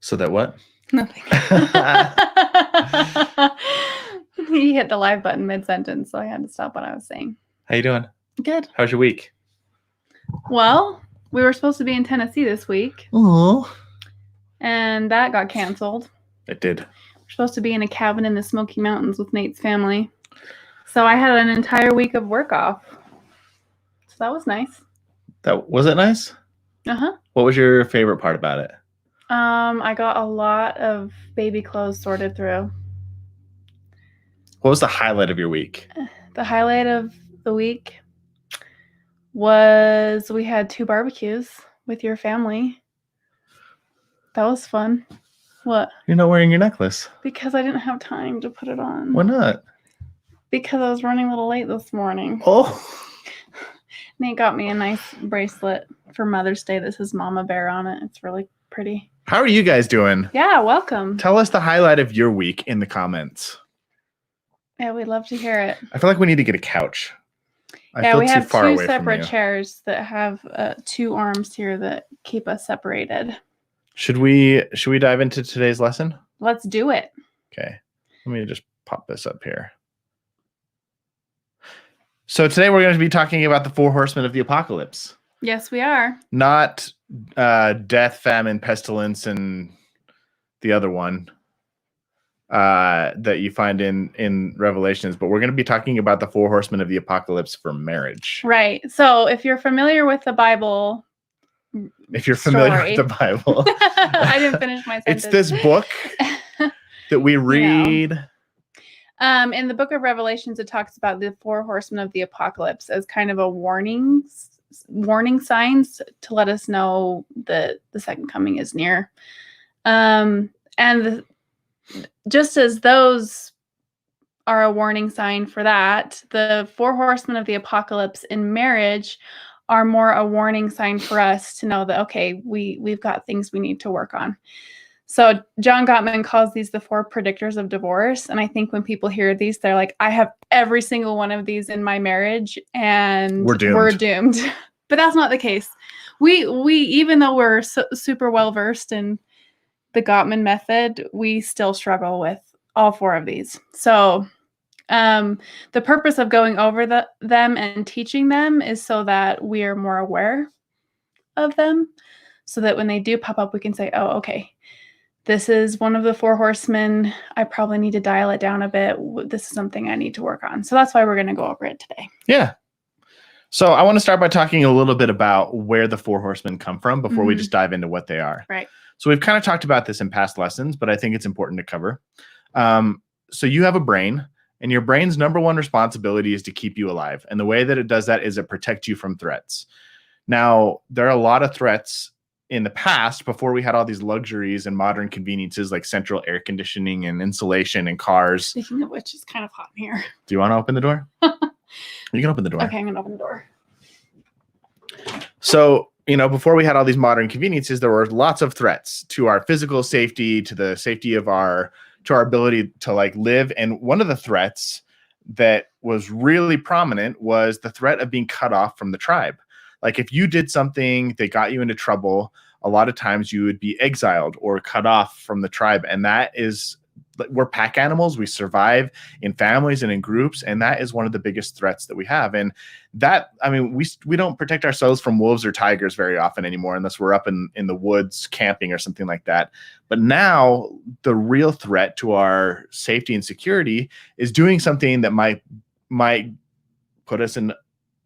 So that what? Nothing. You hit the live button mid-sentence, so I had to stop what I was saying. How you doing? Good. How's your week? Well, we were supposed to be in Tennessee this week. Oh. And that got canceled. It did. We're supposed to be in a cabin in the Smoky Mountains with Nate's family. So I had an entire week of work off. So that was nice. Was it nice? Uh-huh. What was your favorite part about it? I got a lot of baby clothes sorted through. What was the highlight of your week? The highlight of the week was we had 2 barbecues with your family. That was fun. What? You're not wearing your necklace. Because I didn't have time to put it on. Why not? Because I was running a little late this morning. Oh. Nate got me a nice bracelet for Mother's Day that says Mama Bear on it. It's really pretty. How are you guys doing? Yeah, welcome. Tell us the highlight of your week in the comments. Yeah, we'd love to hear it. I feel like we need to get a couch. We have 2 separate chairs that have 2 arms here that keep us separated. Should we dive into today's lesson? Let's do it. Okay. Let me just pop this up here. So today we're going to be talking about the 4 horsemen of the apocalypse. Yes, we are. Not death, famine, pestilence, and the other one that you find in Revelations, but we're going to be talking about the 4 horsemen of the apocalypse for marriage. Right. So if you're familiar with the Bible, I didn't finish my sentence. It's this book that we read. In the book of Revelations, it talks about the 4 horsemen of the apocalypse as kind of a warning signs to let us know that the second coming is near. Just as those are a warning sign for that, the 4 horsemen of the apocalypse in marriage are more a warning sign for us to know that, okay, we've got things we need to work on. So John Gottman calls these the 4 predictors of divorce. And I think when people hear these, they're like, I have every single one of these in my marriage and we're doomed. But that's not the case. We even though we're super well-versed in the Gottman method, we still struggle with all 4 of these. So the purpose of going over them and teaching them is so that we are more aware of them, so that when they do pop up, we can say, oh, okay, this is one of the 4 horsemen. I probably need to dial it down a bit. This is something I need to work on. So that's why we're going to go over it today. Yeah. So I want to start by talking a little bit about where the 4 horsemen come from before we just dive into what they are. Right. So we've kind of talked about this in past lessons, but I think it's important to cover. So you have a brain, and your brain's number one responsibility is to keep you alive. And the way that it does that is it protects you from threats. Now, there are a lot of threats in the past before we had all these luxuries and modern conveniences like central air conditioning and insulation and cars. Speaking of which, it's kind of hot in here. Do you want to open the door? You can open the door. Okay, I'm going to open the door. So, before we had all these modern conveniences, there were lots of threats to our physical safety, to the safety of our ability to live. And one of the threats that was really prominent was the threat of being cut off from the tribe. Like if you did something that got you into trouble, a lot of times you would be exiled or cut off from the tribe. And we're pack animals. We survive in families and in groups. And that is one of the biggest threats that we have. And we don't protect ourselves from wolves or tigers very often anymore, unless we're up in the woods camping or something like that. But now the real threat to our safety and security is doing something that might put us in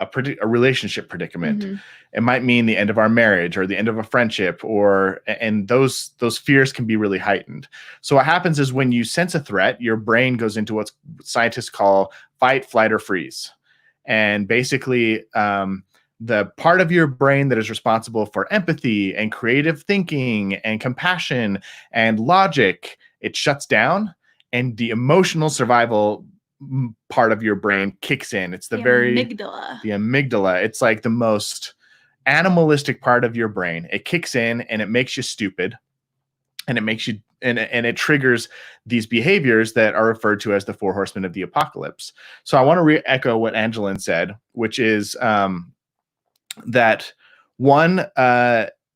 a relationship predicament. Mm-hmm. It might mean the end of our marriage or the end of a friendship, and those fears can be really heightened. So what happens is when you sense a threat, your brain goes into what scientists call fight, flight, or freeze. And basically, the part of your brain that is responsible for empathy and creative thinking and compassion and logic, it shuts down, and the emotional survival part of your brain kicks in. It's the amygdala. It's like the most animalistic part of your brain. It kicks in and it makes you stupid, and it makes you and it triggers these behaviors that are referred to as the 4 horsemen of the apocalypse. So I want to re-echo what Angilyn said, which is that one,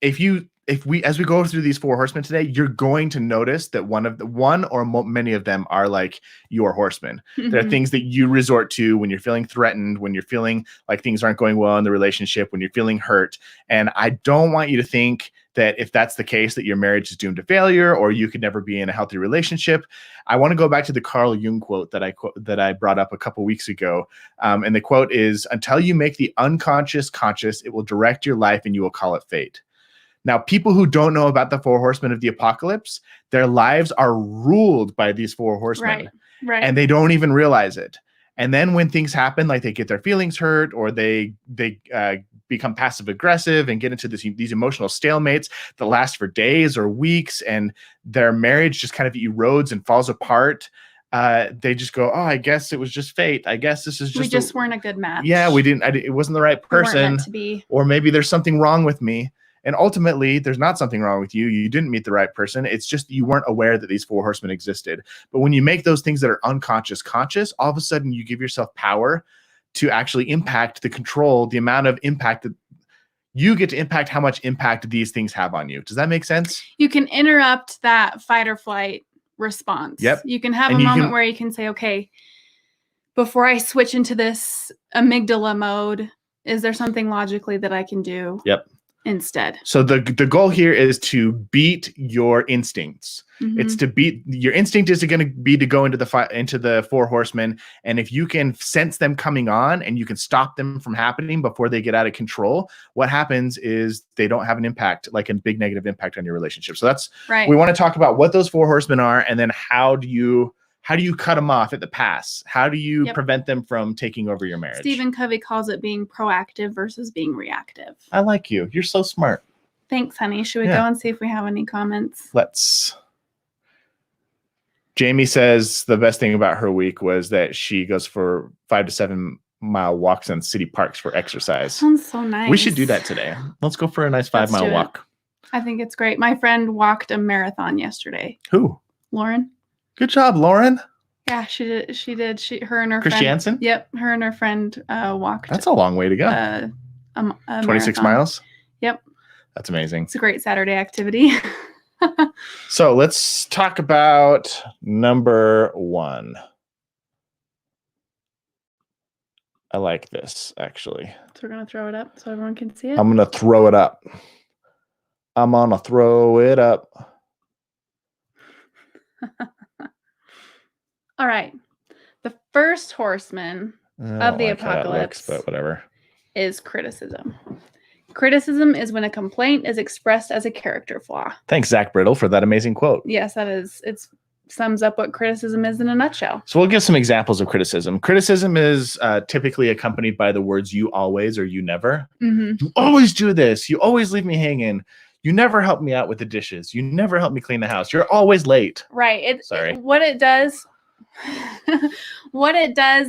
if you as we go through these four horsemen today, you're going to notice that many of them are like your horsemen. There are things that you resort to when you're feeling threatened, when you're feeling like things aren't going well in the relationship, when you're feeling hurt. And I don't want you to think that if that's the case, that your marriage is doomed to failure or you could never be in a healthy relationship. I want to go back to the Carl Jung quote that I brought up a couple weeks ago. And the quote is, "Until you make the unconscious conscious, it will direct your life and you will call it fate." Now, people who don't know about the four horsemen of the apocalypse, their lives are ruled by these four horsemen, right. And they don't even realize it. And then when things happen, like they get their feelings hurt or they become passive aggressive and get into these emotional stalemates that last for days or weeks, and their marriage just kind of erodes and falls apart. They just go, "Oh, I guess it was just fate. I guess this is just we just weren't a good match. Yeah, we didn't. It wasn't the right person. We weren't meant to be. Or maybe there's something wrong with me." And ultimately, there's not something wrong with you. You didn't meet the right person. It's just you weren't aware that these four horsemen existed. But when you make those things that are unconscious conscious, all of a sudden you give yourself power to actually impact the amount of impact that you get to impact, how much impact these things have on you. Does that make sense? You can interrupt that fight or flight response. Yep. You can have a moment where you can say, okay, before I switch into this amygdala mode, is there something logically that I can do? Yep. Instead. So the goal here is to beat your instincts. It's to beat your instinct is going to be to go into the four horsemen. And if you can sense them coming on and you can stop them from happening before they get out of control, what happens is they don't have an impact, like a big negative impact on your relationship. So that's right. We want to talk about what those four horsemen are, and then how do you cut them off at the pass? How do you prevent them from taking over your marriage? Stephen Covey calls it being proactive versus being reactive. I like you. You're so smart. Thanks, honey. Should we go and see if we have any comments? Let's. Jamie says the best thing about her week was that she goes for 5 to 7 mile walks in city parks for exercise. Sounds so nice. We should do that today. Let's go for a nice 5 mile walk. I think it's great. My friend walked a marathon yesterday. Who? Lauren. Good job, Lauren. Yeah, she did. Her and her Chris friend. Jansen? Yep. Her and her friend walked. That's a long way to go. A 26 miles? Yep. That's amazing. It's a great Saturday activity. So let's talk about number 1. I like this, actually. So we're going to throw it up so everyone can see it? I'm going to throw it up. I'm going to throw it up. All right. The first horseman of the apocalypse but whatever. Is criticism. Criticism is when a complaint is expressed as a character flaw. Thanks, Zach Brittle, for that amazing quote. Yes, that is. It sums up what criticism is in a nutshell. So we'll give some examples of criticism. Criticism is typically accompanied by the words "you always" or "you never." You always do this. You always leave me hanging. You never help me out with the dishes. You never help me clean the house. You're always late. Right. Sorry. What it does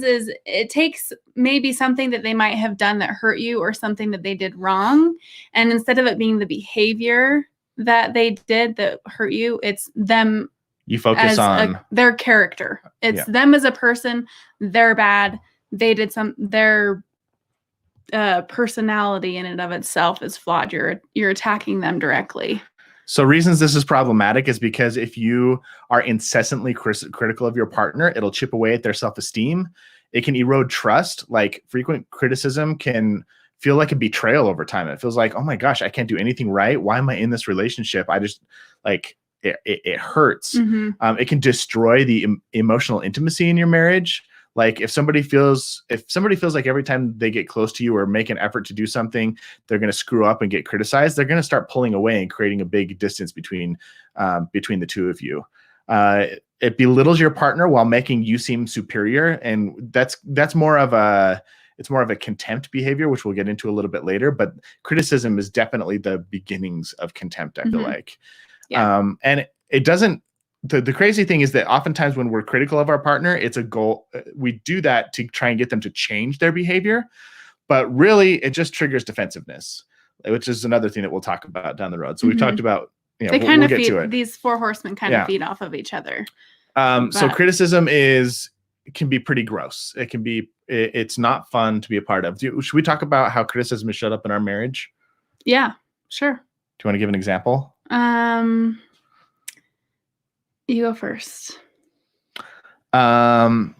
is it takes maybe something that they might have done that hurt you or something that they did wrong. And instead of it being the behavior that they did that hurt you, it's them. You focus on their character. It's them as a person. They're bad. They did their personality in and of itself is flawed. You're attacking them directly. So reasons this is problematic is because if you are incessantly critical of your partner, it'll chip away at their self-esteem. It can erode trust. Like frequent criticism can feel like a betrayal over time. It feels like, oh my gosh, I can't do anything right. Why am I in this relationship? I just like it hurts. It can destroy the emotional intimacy in your marriage. Like if somebody feels like every time they get close to you or make an effort to do something, they're going to screw up and get criticized, they're going to start pulling away and creating a big distance between the two of you. It belittles your partner while making you seem superior. And that's more of a contempt behavior, which we'll get into a little bit later. But criticism is definitely the beginnings of contempt, I feel like. Yeah. And it doesn't. The crazy thing is that oftentimes when we're critical of our partner, it's a goal. We do that to try and get them to change their behavior, but really it just triggers defensiveness, which is another thing that we'll talk about down the road. So we've talked about, they kind of feed, these four horsemen kind of feed off of each other. So criticism can be pretty gross. It's not fun to be a part of. Should we talk about how criticism has showed up in our marriage? Yeah, sure. you want to give an example? You go first. One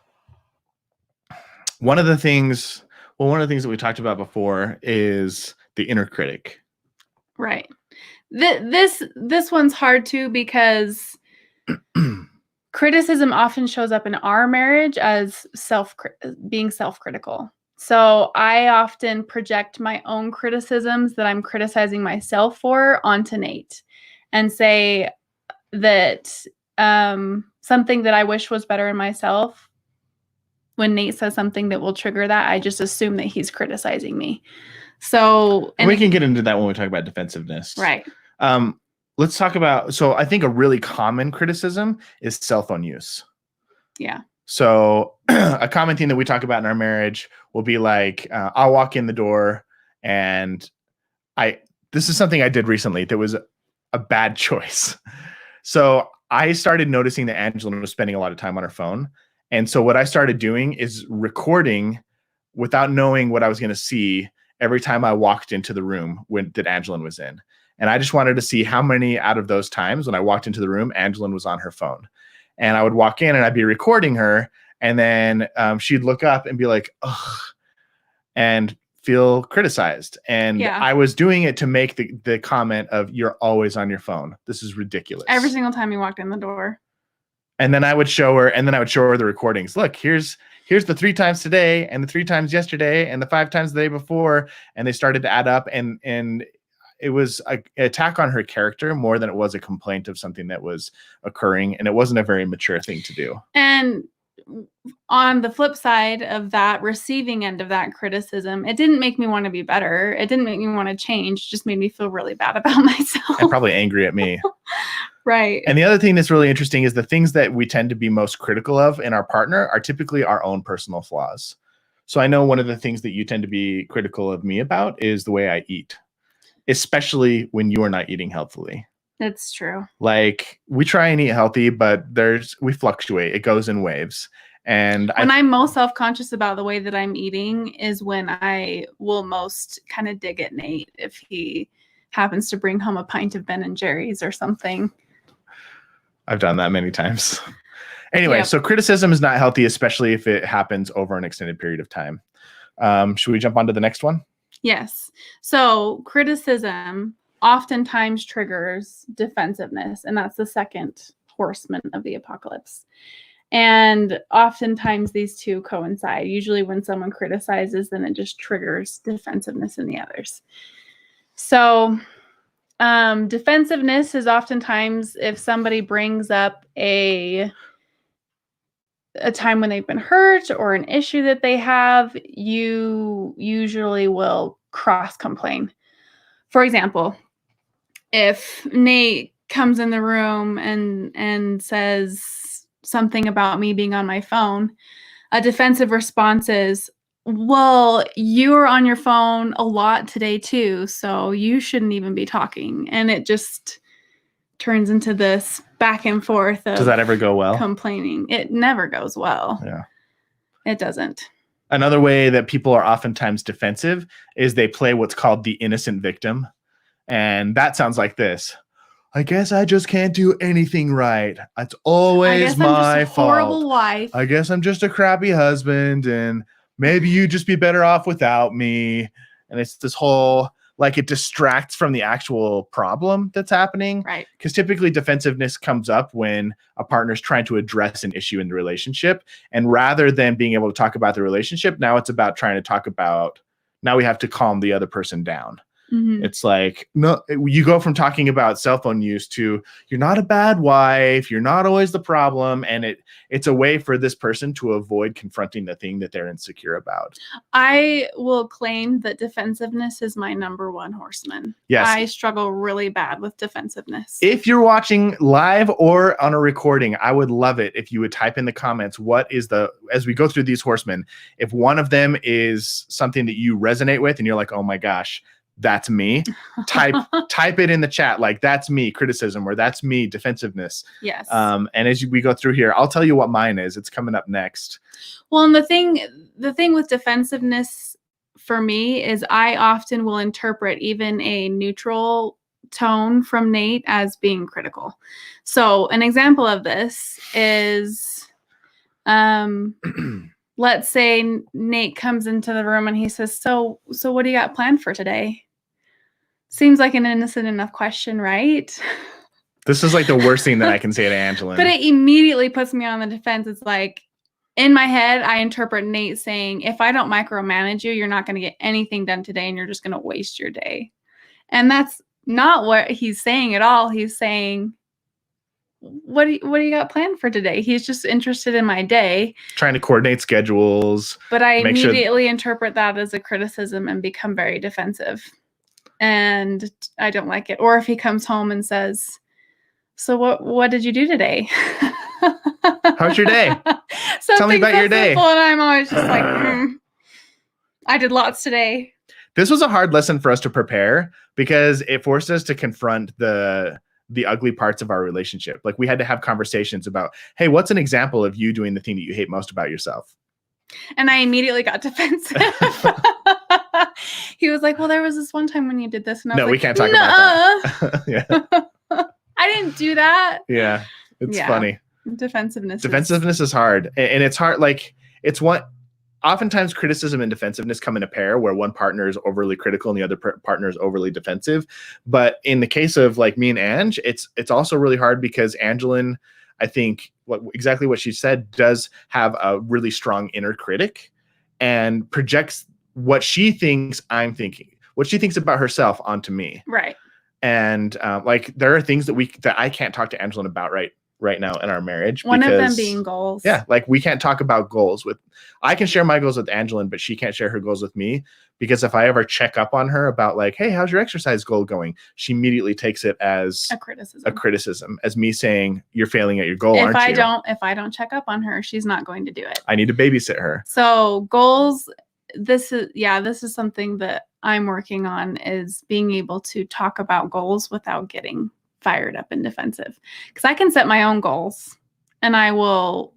of the things that we talked about before is the inner critic. Right. This one's hard too, because criticism often shows up in our marriage as being self-critical. So I often project my own criticisms that I'm criticizing myself for onto Nate and say that something that I wish was better in myself, when Nate says something that will trigger that, I just assume that he's criticizing me. So, and we can get into that when we talk about defensiveness. Right. Let's talk about, so I think a really common criticism is cell phone use. Yeah. So a common thing that we talk about in our marriage will be like, I'll walk in the door and this is something I did recently that was a bad choice. So I started noticing that Angilyn was spending a lot of time on her phone. And so what I started doing is recording without knowing what I was going to see every time I walked into the room that Angilyn was in. And I just wanted to see how many out of those times when I walked into the room, Angilyn was on her phone. And I would walk in and I'd be recording her. And then she'd look up and be like, ugh, and feel criticized. And I was doing it to make the comment of, you're always on your phone. This is ridiculous. Every single time you walked in the door. And then I would show her, the recordings. Look, here's the 3 times today and the 3 times yesterday and the 5 times the day before. And they started to add up, and it was an attack on her character more than it was a complaint of something that was occurring. And it wasn't a very mature thing to do. And on the flip side of that, receiving end of that criticism, it didn't make me want to be better. It didn't make me want to change. It just made me feel really bad about myself. And probably angry at me. Right. And the other thing that's really interesting is the things that we tend to be most critical of in our partner are typically our own personal flaws. So I know one of the things that you tend to be critical of me about is the way I eat, especially when you are not eating healthily. That's true. Like, we try and eat healthy, but we fluctuate. It goes in waves. And when I'm most self-conscious about the way that I'm eating is when I will most kind of dig at Nate if he happens to bring home a pint of Ben & Jerry's or something. I've done that many times. Anyway, So criticism is not healthy, especially if it happens over an extended period of time. Should we jump on to the next one? Yes. So criticism oftentimes triggers defensiveness, and that's the second horseman of the apocalypse. And oftentimes these two coincide. Usually when someone criticizes, then it just triggers defensiveness in the others. So defensiveness is oftentimes if somebody brings up a time when they've been hurt or an issue that they have, you usually will cross complain. For example, if Nate comes in the room and says something about me being on my phone, a defensive response is, well, you were on your phone a lot today too, so you shouldn't even be talking. And it just turns into this back and forth of, does that ever go well? Complaining. It never goes well. Yeah. It doesn't. Another way that people are oftentimes defensive is they play what's called the innocent victim. And that sounds like this. I guess I just can't do anything right. It's always my fault. Horrible wife. I guess I'm just a crappy husband, and maybe you'd just be better off without me. And it's this whole, like, it distracts from the actual problem that's happening. Right. Because typically defensiveness comes up when a partner's trying to address an issue in the relationship. And rather than being able to talk about the relationship, now it's about trying to talk about, now we have to calm the other person down. Mm-hmm. It's like, no, you go from talking about cell phone use to, you're not a bad wife, you're not always the problem. And it's a way for this person to avoid confronting the thing that they're insecure about. I will claim that defensiveness is my number one horseman. Yes. I struggle really bad with defensiveness. If you're watching live or on a recording, I would love it if you would type in the comments, as we go through these horsemen, if one of them is something that you resonate with and you're like, oh my gosh, that's me, type it in the chat, like, that's me, criticism, or that's me, defensiveness. Yes. And as we go through here, I'll tell you what mine is. It's coming up next. Well, and the thing with defensiveness for me is I often will interpret even a neutral tone from Nate as being critical. So an example of this is, let's say Nate comes into the room and he says, so what do you got planned for today? Seems like an innocent enough question, right? This is like the worst thing that I can say to Angilyn. But it immediately puts me on the defense. It's like, in my head, I interpret Nate saying, if I don't micromanage you, you're not going to get anything done today and you're just going to waste your day. And that's not what he's saying at all. He's saying, what do you got planned for today? He's just interested in my day. Trying to coordinate schedules. But I immediately interpret that as a criticism and become very defensive. And I don't like it. Or if he comes home and says, so what did you do today? How's your day? Tell me about your day. And I'm always just like, I did lots today. This was a hard lesson for us to prepare because it forced us to confront the ugly parts of our relationship. Like we had to have conversations about, hey, what's an example of you doing the thing that you hate most about yourself? And I immediately got defensive. He was like, well, there was this one time when you did this. And I was like, we can't talk about that. Yeah. I didn't do that. Yeah. It's funny. Defensiveness is hard. And it's hard. Like it's what oftentimes criticism and defensiveness come in a pair where one partner is overly critical and the other partner is overly defensive. But in the case of like me and Ange, it's also really hard because Angilyn, I think exactly what she said, does have a really strong inner critic and projects what she thinks I'm thinking, what she thinks about herself onto me. Right. And like there are things that I can't talk to Angilyn about right now in our marriage. One of them being goals. Yeah, like we can't talk about goals I can share my goals with Angilyn, but she can't share her goals with me because if I ever check up on her about like, hey, how's your exercise goal going? She immediately takes it as a criticism, as me saying you're failing at your goal. If I don't check up on her, she's not going to do it. I need to babysit her. So goals. This is something that I'm working on, is being able to talk about goals without getting fired up and defensive. Because I can set my own goals and I will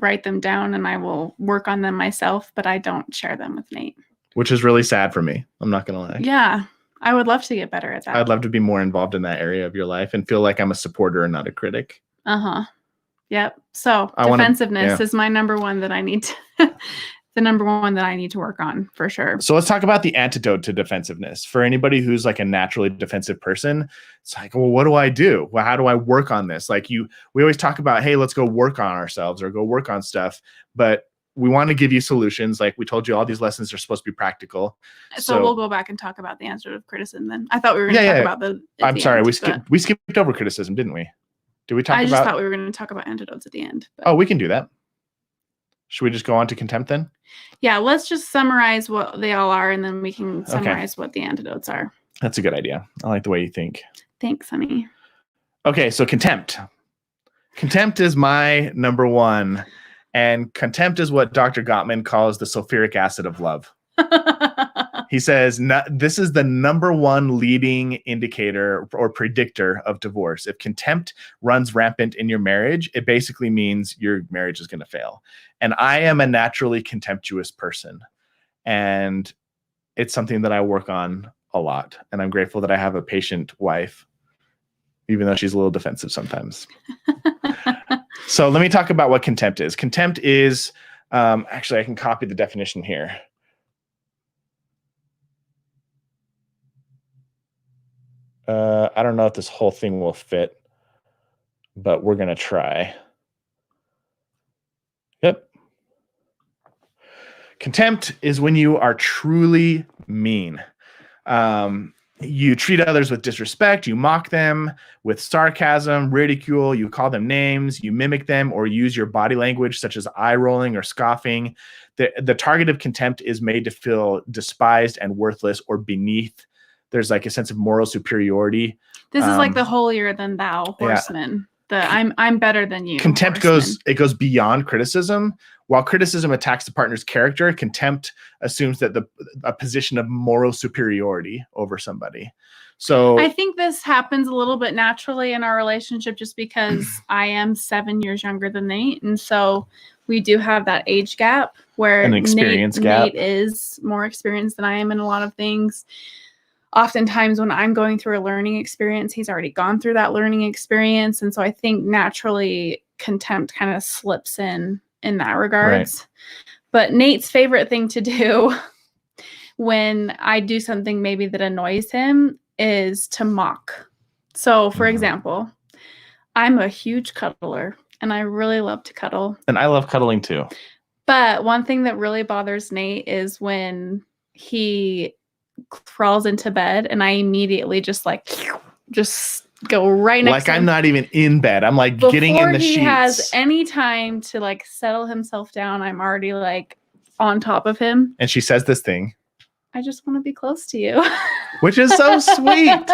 write them down and I will work on them myself, but I don't share them with Nate. Which is really sad for me. I'm not going to lie. Yeah. I would love to get better at that. I'd love to be more involved in that area of your life and feel like I'm a supporter and not a critic. Uh-huh. Yep. So defensiveness is my number one that I need to the number one that I need to work on for sure. So let's talk about the antidote to defensiveness. For anybody who's like a naturally defensive person, it's like, well, what do I do? Well, how do I work on this? Like we always talk about, hey, let's go work on ourselves or go work on stuff. But we want to give you solutions. Like we told you, all these lessons are supposed to be practical. So we'll go back and talk about the answer to criticism then. I thought we were going to talk about I'm sorry. We skipped over criticism, didn't we? Did we talk about? I just thought we were going to talk about antidotes at the end. But. Oh, we can do that. Should we just go on to contempt then? Yeah, let's just summarize what they all are, and then we can summarize what the antidotes are. That's a good idea. I like the way you think. Thanks, honey. Okay, so contempt. Contempt is my number one, and contempt is what Dr. Gottman calls the sulfuric acid of love. He says this is the number one leading indicator or predictor of divorce. If contempt runs rampant in your marriage, it basically means your marriage is going to fail. And I am a naturally contemptuous person. And it's something that I work on a lot. And I'm grateful that I have a patient wife, even though she's a little defensive sometimes. So let me talk about what contempt is. Contempt is, actually, I can copy the definition here. I don't know if this whole thing will fit, but we're going to try. Yep. Contempt is when you are truly mean. You treat others with disrespect, you mock them with sarcasm, ridicule, you call them names, you mimic them, or use your body language such as eye rolling or scoffing. The target of contempt is made to feel despised and worthless or beneath. There's like a sense of moral superiority. This is like the holier than thou horseman. Yeah. I'm better than you. Contempt goes beyond criticism. While criticism attacks the partner's character, contempt assumes that a position of moral superiority over somebody. So I think this happens a little bit naturally in our relationship just because I am 7 years younger than Nate. And so we do have that age gap where an experience gap. Nate is more experienced than I am in a lot of things. oftentimes when I'm going through a learning experience, he's already gone through that learning experience. And so I think naturally contempt kind of slips in that regards. Right. But Nate's favorite thing to do when I do something maybe that annoys him is to mock. So for example, I'm a huge cuddler and I really love to cuddle. And I love cuddling too. But one thing that really bothers Nate is when he crawls into bed and I immediately just go right next to him. Like I'm not even in bed. I'm like getting in the sheets. Before he has any time to like settle himself down, I'm already like on top of him. And she says this thing. I just want to be close to you. Which is so sweet.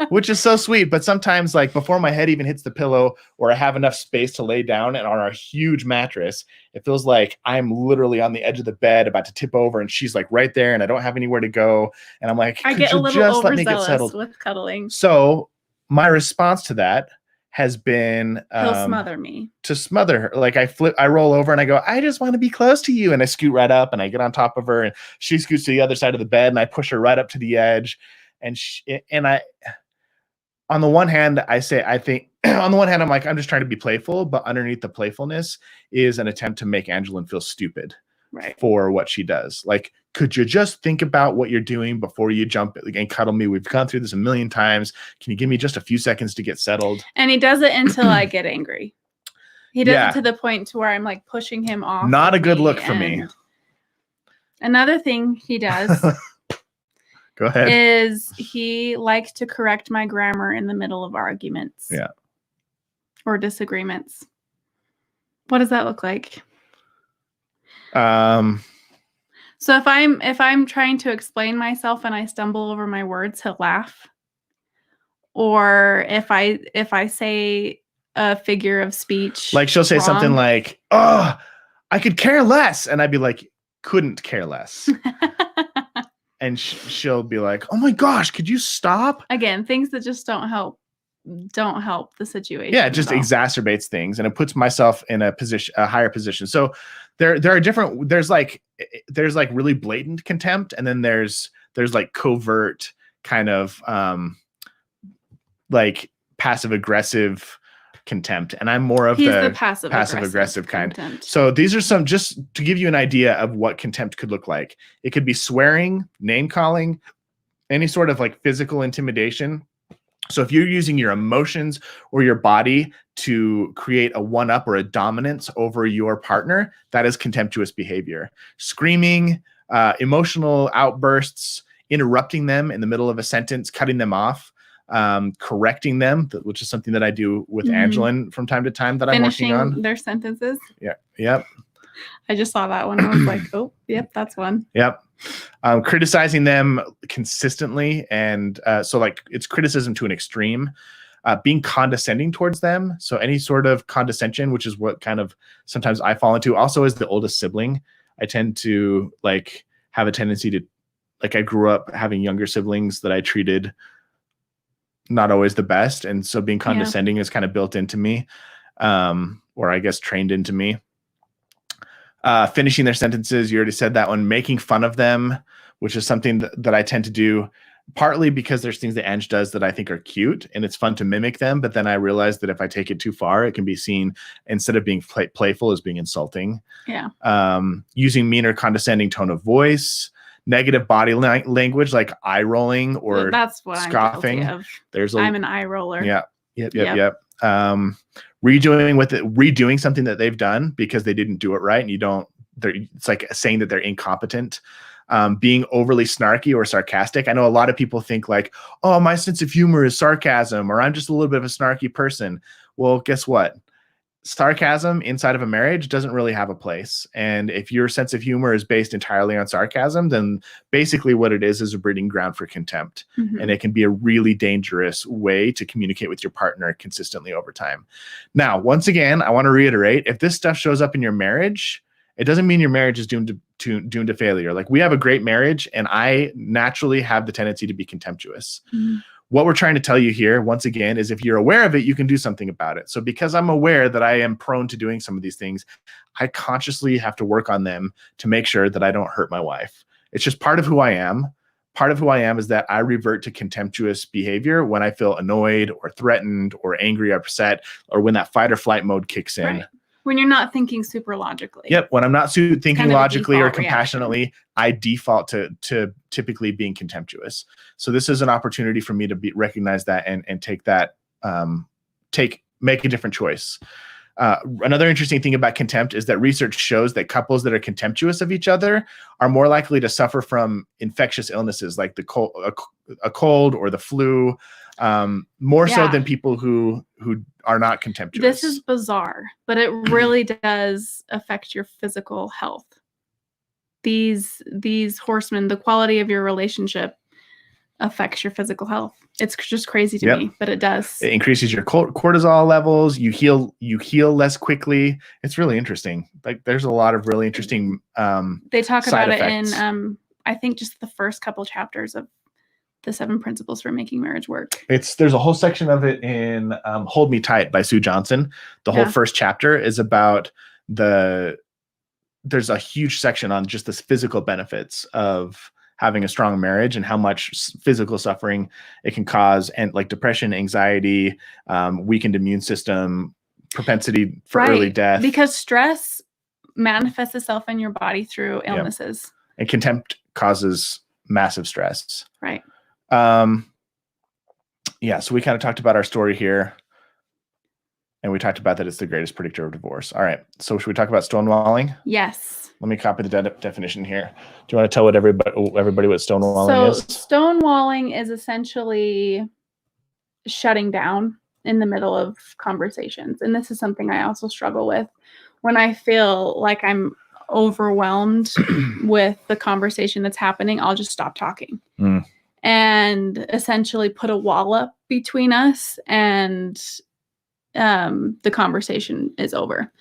Which is so sweet. But sometimes like before my head even hits the pillow or I have enough space to lay down and on our huge mattress, it feels like I'm literally on the edge of the bed about to tip over and she's like right there and I don't have anywhere to go. And I'm like, I get a little just let me get settled with cuddling. So my response to that has been he'll smother me. To smother her. Like I roll over and I go, I just want to be close to you. And I scoot right up and I get on top of her and she scoots to the other side of the bed and I push her right up to the edge. And on the one hand, on the one hand, I'm like, I'm just trying to be playful, but underneath the playfulness is an attempt to make Angilyn feel stupid for what she does. Like, could you just think about what you're doing before you jump and cuddle me? We've gone through this a million times. Can you give me just a few seconds to get settled? And he does it until I get angry. He does it to the point to where I'm like pushing him off. Not a good look for me. Another thing he does go ahead. Is he likes to correct my grammar in the middle of arguments. Yeah. Or disagreements. What does that look like? So if I'm trying to explain myself and I stumble over my words, he'll laugh. Or if I say a figure of speech, like she'll say something like, "Oh, I could care less," and I'd be like, "Couldn't care less." And she'll be like, "Oh my gosh, could you stop?" Again, things that just don't help the situation. Yeah, it just exacerbates things and it puts myself in a higher position. So there are different, there's like really blatant contempt. And then there's like covert kind of like passive aggressive contempt. And I'm more of the passive aggressive kind. So these are some, just to give you an idea of what contempt could look like. It could be swearing, name calling, any sort of like physical intimidation. So if you're using your emotions or your body to create a one-up or a dominance over your partner, that is contemptuous behavior. Screaming, emotional outbursts, interrupting them in the middle of a sentence, cutting them off, correcting them, which is something that I do with Angilyn from time to time that I'm working on. Finishing their sentences. Yeah. Yep. I just saw that one. I was like, oh, yep, that's one. Yep. Criticizing them consistently. And so like it's criticism to an extreme, being condescending towards them. So any sort of condescension, which is what kind of sometimes I fall into. Also as the oldest sibling, I tend to like have a tendency to, like I grew up having younger siblings that I treated not always the best. And so being condescending is kind of built into me, or I guess trained into me. Finishing their sentences, you already said that one. Making fun of them, which is something that I tend to do, partly because there's things that Ange does that I think are cute and it's fun to mimic them. But then I realize that if I take it too far, it can be seen, instead of being playful, as being insulting. Yeah. Using mean or condescending tone of voice, negative body language like eye rolling or that's what scoffing. I'm guilty of. I'm an eye roller. Yeah. Yep. Redoing something that they've done because they didn't do it right, and it's like saying that they're incompetent. Being overly snarky or sarcastic. I know a lot of people think like, oh, my sense of humor is sarcasm, or I'm just a little bit of a snarky person. Well, guess what? Sarcasm inside of a marriage doesn't really have a place. And if your sense of humor is based entirely on sarcasm, then basically what it is a breeding ground for contempt. And it can be a really dangerous way to communicate with your partner consistently over time. Now, once again, I want to reiterate, if this stuff shows up in your marriage, it doesn't mean your marriage is doomed to failure. Like, we have a great marriage and I naturally have the tendency to be contemptuous. What we're trying to tell you here, once again, is if you're aware of it, you can do something about it. So because I'm aware that I am prone to doing some of these things, I consciously have to work on them to make sure that I don't hurt my wife. It's just part of who I am, part of who I am is that I revert to contemptuous behavior when I feel annoyed or threatened or angry or upset, or when that fight or flight mode kicks in. Right. When you're not thinking super logically. Yep. When I'm not thinking kind of logically or default compassionately, reaction. I default to typically being contemptuous. So this is an opportunity for me to recognize that and take that, make a different choice. Another interesting thing about contempt is that research shows that couples that are contemptuous of each other are more likely to suffer from infectious illnesses like a cold or the flu, more so than people who are not contemptuous. This is bizarre, but it really does affect your physical health. These horsemen, the quality of your relationship affects your physical health. It's just crazy to me, but it does. It increases your cortisol levels. You heal less quickly. It's really interesting. Like there's a lot of really interesting they talk side about effects. it in I think just the first couple chapters of the 7 principles for making marriage work. There's a whole section of it in Hold Me Tight by Sue Johnson. The whole first chapter is about there's a huge section on just the physical benefits of having a strong marriage and how much physical suffering it can cause, and like depression, anxiety, weakened immune system, propensity for early death. Because stress manifests itself in your body through illnesses. And contempt causes massive stress. Right. So we kind of talked about our story here, and we talked about that it's the greatest predictor of divorce. All right. So should we talk about stonewalling? Yes. Let me copy the definition here. Do you want to tell everybody what stonewalling is? Stonewalling is essentially shutting down in the middle of conversations. And this is something I also struggle with when I feel like I'm overwhelmed with the conversation that's happening. I'll just stop talking and essentially put a wall up between us, and the conversation is over.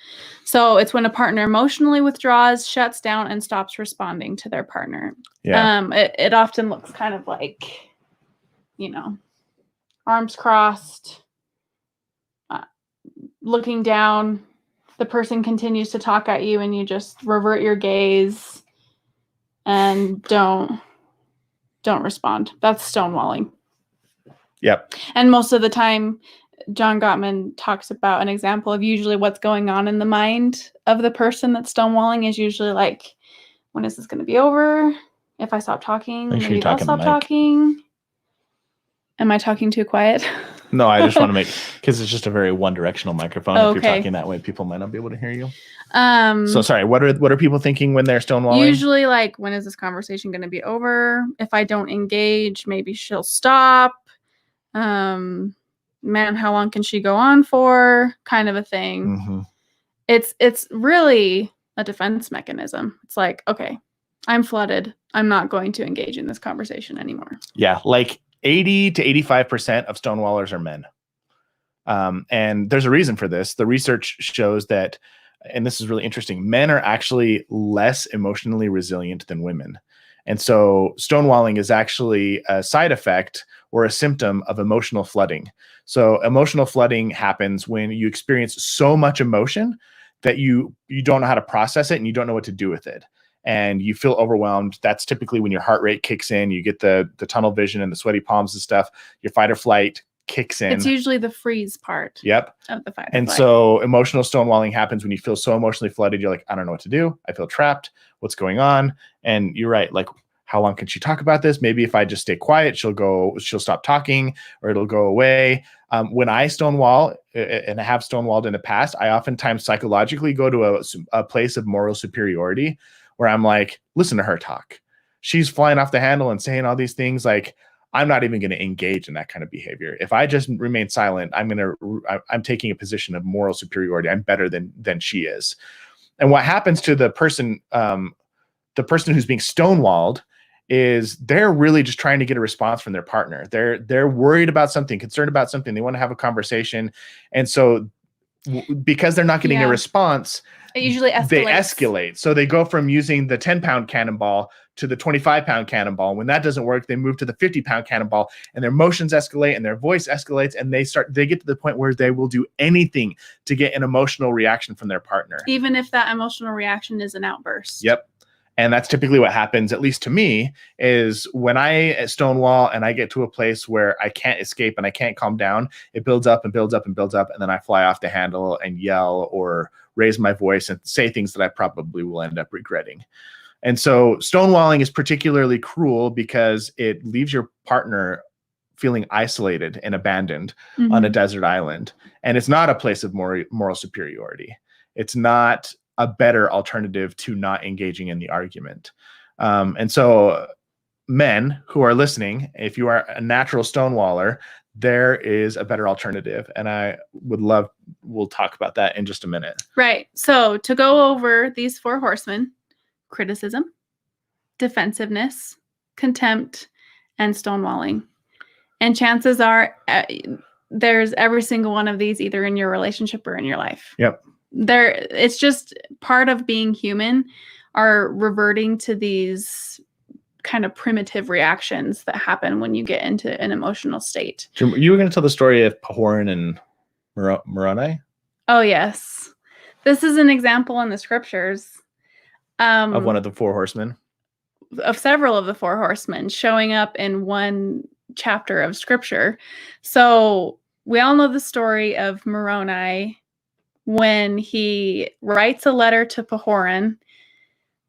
So it's when a partner emotionally withdraws, shuts down, and stops responding to their partner. It often looks kind of like, arms crossed, looking down. The person continues to talk at you, and you just revert your gaze and don't respond. That's stonewalling. Yep. And most of the time, John Gottman talks about an example of usually what's going on in the mind of the person that's stonewalling is usually like, when is this going to be over? If I stop talking, maybe they'll stop talking. Am I talking too quiet? No, I just want to because it's just a very one-directional microphone. If you're talking that way, people might not be able to hear you. So sorry, what are people thinking when they're stonewalling? Usually like, when is this conversation going to be over? If I don't engage, maybe she'll stop. Man, how long can she go on for? Kind of a thing. Mm-hmm. It's really a defense mechanism. It's like, okay, I'm flooded. I'm not going to engage in this conversation anymore. Yeah, like 80 to 85% of stonewallers are men. And there's a reason for this. The research shows that, and this is really interesting, men are actually less emotionally resilient than women. And so stonewalling is actually a side effect or a symptom of emotional flooding. So emotional flooding happens when you experience so much emotion that you don't know how to process it and you don't know what to do with it. And you feel overwhelmed. That's typically when your heart rate kicks in. You get the tunnel vision and the sweaty palms and stuff. Your fight or flight kicks in. It's usually the freeze part. Yep. Of the fight. And so emotional stonewalling happens when you feel so emotionally flooded. You're like, I don't know what to do. I feel trapped. What's going on? And you're right. Like, how long can she talk about this? Maybe if I just stay quiet, she'll stop talking, or it'll go away. When I stonewall, and I have stonewalled in the past, I oftentimes psychologically go to a place of moral superiority where I'm like, listen to her talk. She's flying off the handle and saying all these things. Like, I'm not even going to engage in that kind of behavior. If I just remain silent, I'm taking a position of moral superiority. I'm better than she is. And what happens to the person who's being stonewalled is they're really just trying to get a response from their partner. They're worried about something, concerned about something. They want to have a conversation. And so because they're not getting a response, it usually escalates. They escalate. So they go from using the 10-pound cannonball to the 25-pound cannonball. When that doesn't work, they move to the 50-pound cannonball, and their emotions escalate and their voice escalates, and they get to the point where they will do anything to get an emotional reaction from their partner. Even if that emotional reaction is an outburst. Yep. And that's typically what happens, at least to me, is when I stonewall and I get to a place where I can't escape and I can't calm down, it builds up and builds up and builds up. And then I fly off the handle and yell or raise my voice and say things that I probably will end up regretting. And so stonewalling is particularly cruel because it leaves your partner feeling isolated and abandoned on a desert island. And it's not a place of moral superiority. It's not a better alternative to not engaging in the argument. And so men who are listening, if you are a natural stonewaller, there is a better alternative. And we'll talk about that in just a minute. Right. So to go over these 4 horsemen: criticism, defensiveness, contempt, and stonewalling. And chances are there's every single one of these either in your relationship or in your life. Yep. It's just part of being human, are reverting to these kind of primitive reactions that happen when you get into an emotional state. You were going to tell the story of Pahoran and Moroni? Oh, yes. This is an example in the scriptures. Of one of the 4 horsemen? Of several of the 4 horsemen showing up in one chapter of scripture. So we all know the story of Moroni when he writes a letter to Pahoran,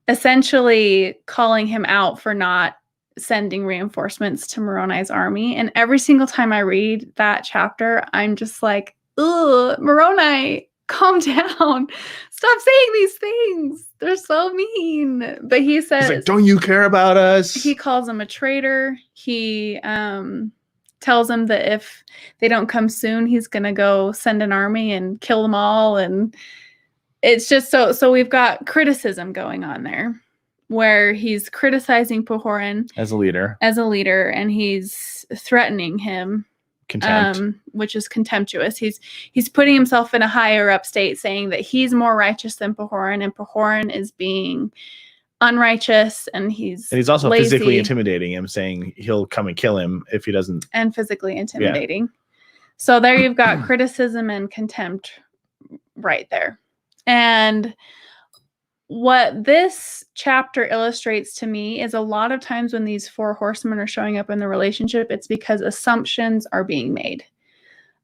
essentially calling him out for not sending reinforcements to Moroni's army. And every single time I read that chapter, I'm just like, ugh, Moroni, calm down. Stop saying these things. They're so mean. But he says, he's like, don't you care about us? He calls him a traitor. He tells him that if they don't come soon, he's going to go send an army and kill them all. And it's just so we've got criticism going on there where he's criticizing Pahoran as a leader, and he's threatening him. Contempt. Which is contemptuous. He's putting himself in a higher up state, saying that he's more righteous than Pahoran, and Pahoran is being unrighteous, and he's also lazy. Physically intimidating him, saying he'll come and kill him if he doesn't. And physically intimidating. Yeah. So there you've got criticism and contempt right there. And what this chapter illustrates to me is a lot of times when these 4 horsemen are showing up in the relationship, it's because assumptions are being made.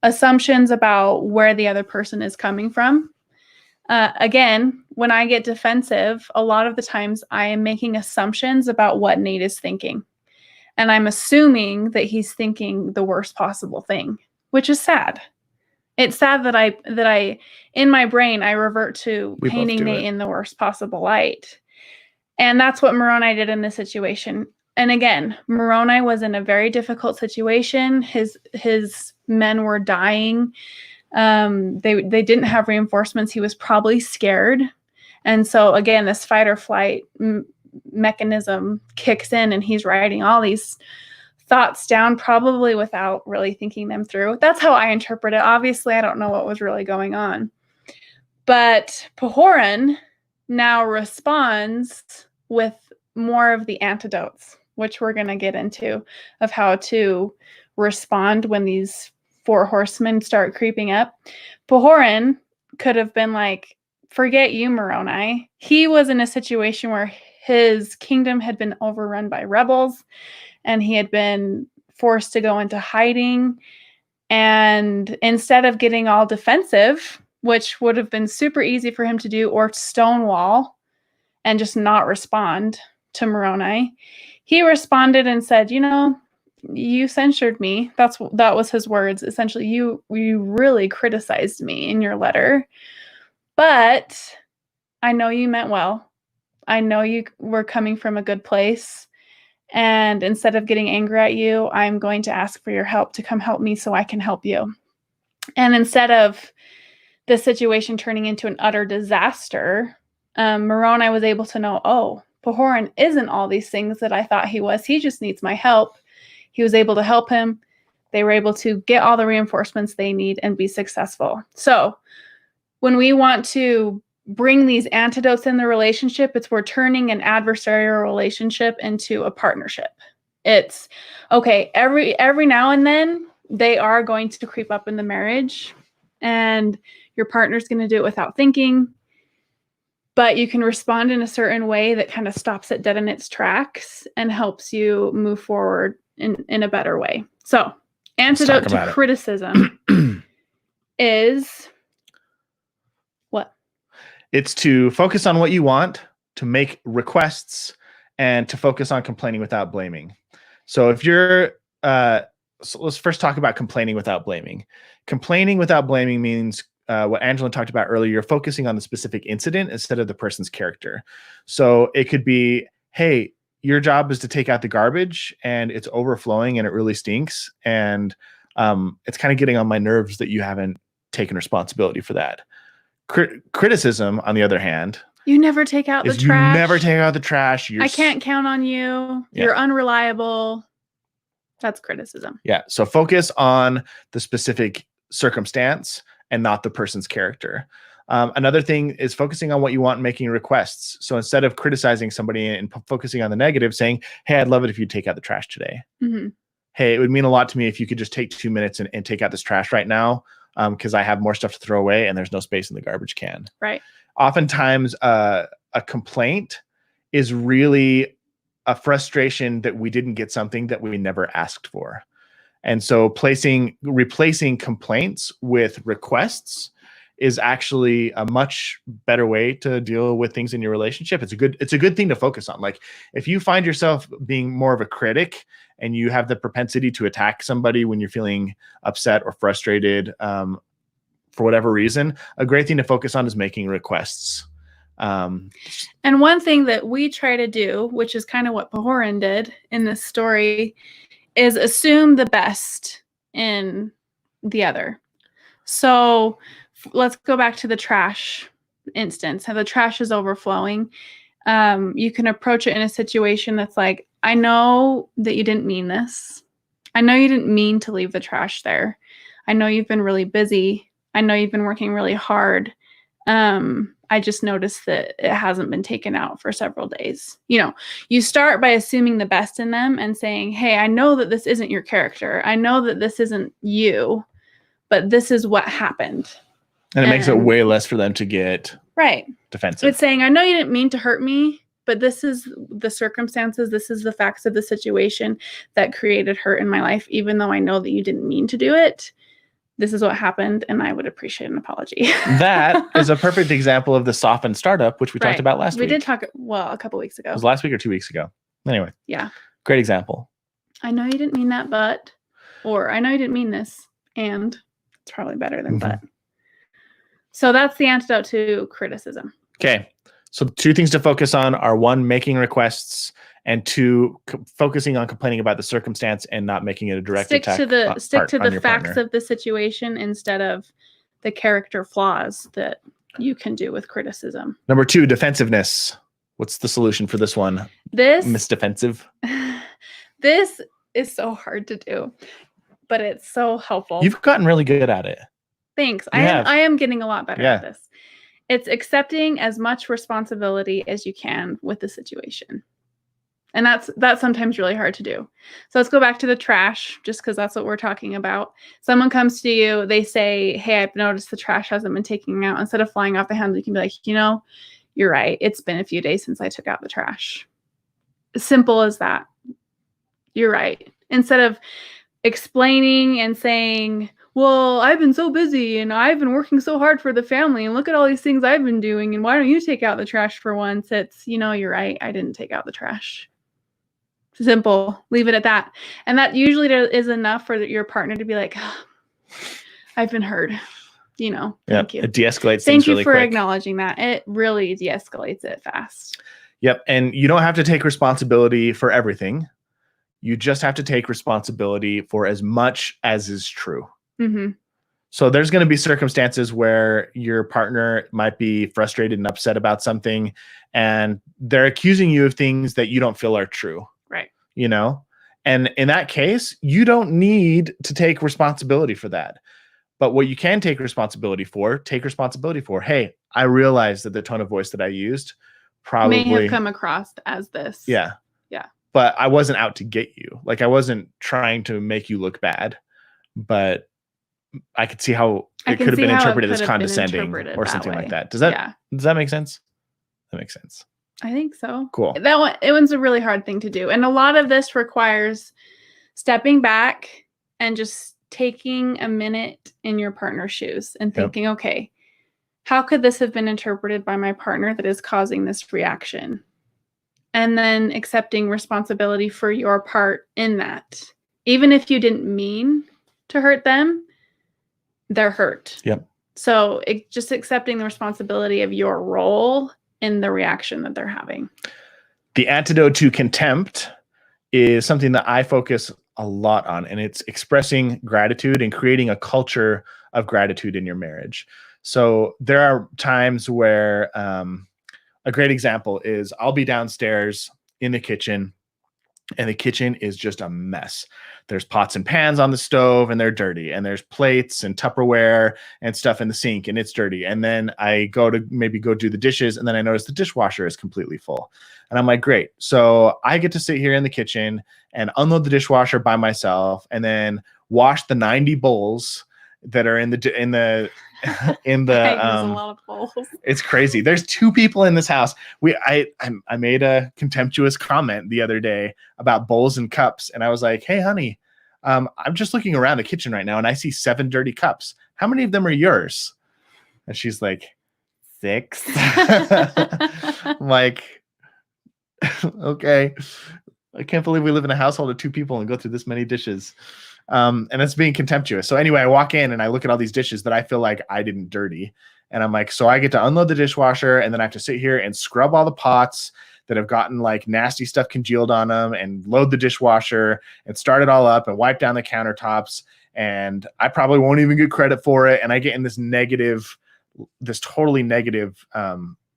Assumptions about where the other person is coming from. Again, when I get defensive, a lot of the times I am making assumptions about what Nate is thinking. And I'm assuming that he's thinking the worst possible thing, which is sad. It's sad that I in my brain, I revert to painting Nate in the worst possible light. And that's what Moroni did in this situation. And again, Moroni was in a very difficult situation. His men were dying. They didn't have reinforcements. He was probably scared. And so again, this fight or flight mechanism kicks in, and he's writing all these thoughts down, probably without really thinking them through. That's how I interpret it. Obviously, I don't know what was really going on. But Pahoran now responds with more of the antidotes, which we're going to get into, of how to respond when these 4 horsemen start creeping up. Pahoran could have been like, forget you, Moroni. He was in a situation where his kingdom had been overrun by rebels, and he had been forced to go into hiding. And instead of getting all defensive, which would have been super easy for him to do, or stonewall and just not respond to Moroni, he responded and said, you censured me. That was his words. Essentially, you really criticized me in your letter, but I know you meant well. I know you were coming from a good place. And instead of getting angry at you, I'm going to ask for your help to come help me so I can help you. And instead of the situation turning into an utter disaster, Moroni was able to know, oh, Pahoran isn't all these things that I thought he was. He just needs my help. He was able to help him. They were able to get all the reinforcements they need and be successful. So when we want to bring these antidotes in the relationship, we're turning an adversarial relationship into a partnership. It's okay. Every now and then they are going to creep up in the marriage, and your partner's going to do it without thinking. but you can respond in a certain way that kind of stops it dead in its tracks and helps you move forward in a better way. So, antidote to criticism is what? It's to focus on what you want, to make requests, and to focus on complaining without blaming. So if you're, so let's first talk about complaining without blaming. Complaining without blaming means what Angilyn talked about earlier. You're focusing on the specific incident instead of the person's character. So it could be, hey, your job is to take out the garbage and it's overflowing and it really stinks. And it's kind of getting on my nerves that you haven't taken responsibility for that. Criticism, on the other hand, you never take out the trash. You never take out the trash. I can't count on you. Yeah. You're unreliable. That's criticism. Yeah. So focus on the specific circumstance and not the person's character. Another thing is focusing on what you want and making requests. So instead of criticizing somebody and focusing on the negative, saying, hey, I'd love it if you'd take out the trash today. Mm-hmm. Hey, it would mean a lot to me if you could just take 2 minutes and take out this trash right now, because I have more stuff to throw away and there's no space in the garbage can. Right. Oftentimes, a complaint is really a frustration that we didn't get something that we never asked for. And so replacing complaints with requests is actually a much better way to deal with things in your relationship. It's a good thing to focus on. Like if you find yourself being more of a critic and you have the propensity to attack somebody when you're feeling upset or frustrated, for whatever reason, a great thing to focus on is making requests. And one thing that we try to do, which is kind of what Pahoran did in this story, is assume the best in the other. So let's go back to the trash instance. How the trash is overflowing. You can approach it in a situation that's like, I know that you didn't mean this. I know you didn't mean to leave the trash there. I know you've been really busy. I know you've been working really hard. I just noticed that it hasn't been taken out for several days. You know, you start by assuming the best in them and saying, hey, I know that this isn't your character. I know that this isn't you, but this is what happened. And it makes it way less for them to get defensive. It's saying, I know you didn't mean to hurt me, but this is the circumstances. This is the facts of the situation that created hurt in my life, even though I know that you didn't mean to do it. This is what happened, and I would appreciate an apology. That is a perfect example of the softened startup, which we talked about last week. We did talk, a couple weeks ago. It was last week or 2 weeks ago. Anyway. Yeah. Great example. I know you didn't mean that, but, or I know you didn't mean this, and it's probably better than but. So that's the antidote to criticism. Okay. So 2 things to focus on are 1, making requests, and 2, focusing on complaining about the circumstance and not making it a direct attack. Stick to the facts of the situation instead of the character flaws that you can do with criticism. Number 2, defensiveness. What's the solution for this one? Miss Defensive. This is so hard to do, but it's so helpful. You've gotten really good at it. Thanks. I am getting a lot better at this. It's accepting as much responsibility as you can with the situation. And that's sometimes really hard to do. So let's go back to the trash, just because that's what we're talking about. Someone comes to you, they say, hey, I've noticed the trash hasn't been taken out. Instead of flying off the handle, you can be like, you're right. It's been a few days since I took out the trash. As simple as that. You're right. Instead of explaining and saying, well, I've been so busy and I've been working so hard for the family and look at all these things I've been doing. And why don't you take out the trash for once? It's, you're right. I didn't take out the trash. Simple. Leave it at that. And that usually is enough for your partner to be like, I've been heard. Thank you. It de-escalates things really quick. Thank you for acknowledging that. It really de-escalates it fast. Yep. And you don't have to take responsibility for everything. You just have to take responsibility for as much as is true. Mm-hmm. So there's going to be circumstances where your partner might be frustrated and upset about something, and they're accusing you of things that you don't feel are true. Right. And in that case, you don't need to take responsibility for that. But what you can take responsibility for, hey, I realize that the tone of voice that I used probably may have come across as this. Yeah. But I wasn't out to get you. Like I wasn't trying to make you look bad, but I could see how it could have been interpreted as condescending or something like that. Does that make sense? That makes sense. I think so. Cool. It was a really hard thing to do. And a lot of this requires stepping back and just taking a minute in your partner's shoes and thinking, okay, how could this have been interpreted by my partner that is causing this reaction? And then accepting responsibility for your part in that. Even if you didn't mean to hurt them, they're hurt. Yep. So just accepting the responsibility of your role in the reaction that they're having. The antidote to contempt is something that I focus a lot on, and it's expressing gratitude and creating a culture of gratitude in your marriage. So there are times where a great example is I'll be downstairs in the kitchen, and the kitchen is just a mess. There's pots and pans on the stove and they're dirty, and there's plates and Tupperware and stuff in the sink and it's dirty. And then I go to maybe go do the dishes, and then I notice the dishwasher is completely full. And I'm like, great. So I get to sit here in the kitchen and unload the dishwasher by myself, and then wash the 90 bowls that are in the I use a lot of bowls. It's crazy. There's 2 people in this house. I made a contemptuous comment the other day about bowls and cups, and I was like, hey honey, I'm just looking around the kitchen right now and I see 7 dirty cups. How many of them are yours? And she's like, 6. I'm like, okay. I can't believe we live in a household of 2 people and go through this many dishes. And it's being contemptuous. So anyway, I walk in and I look at all these dishes that I feel like I didn't dirty. And I'm like, so I get to unload the dishwasher, and then I have to sit here and scrub all the pots that have gotten like nasty stuff congealed on them, and load the dishwasher and start it all up and wipe down the countertops. And I probably won't even get credit for it. And I get in this totally negative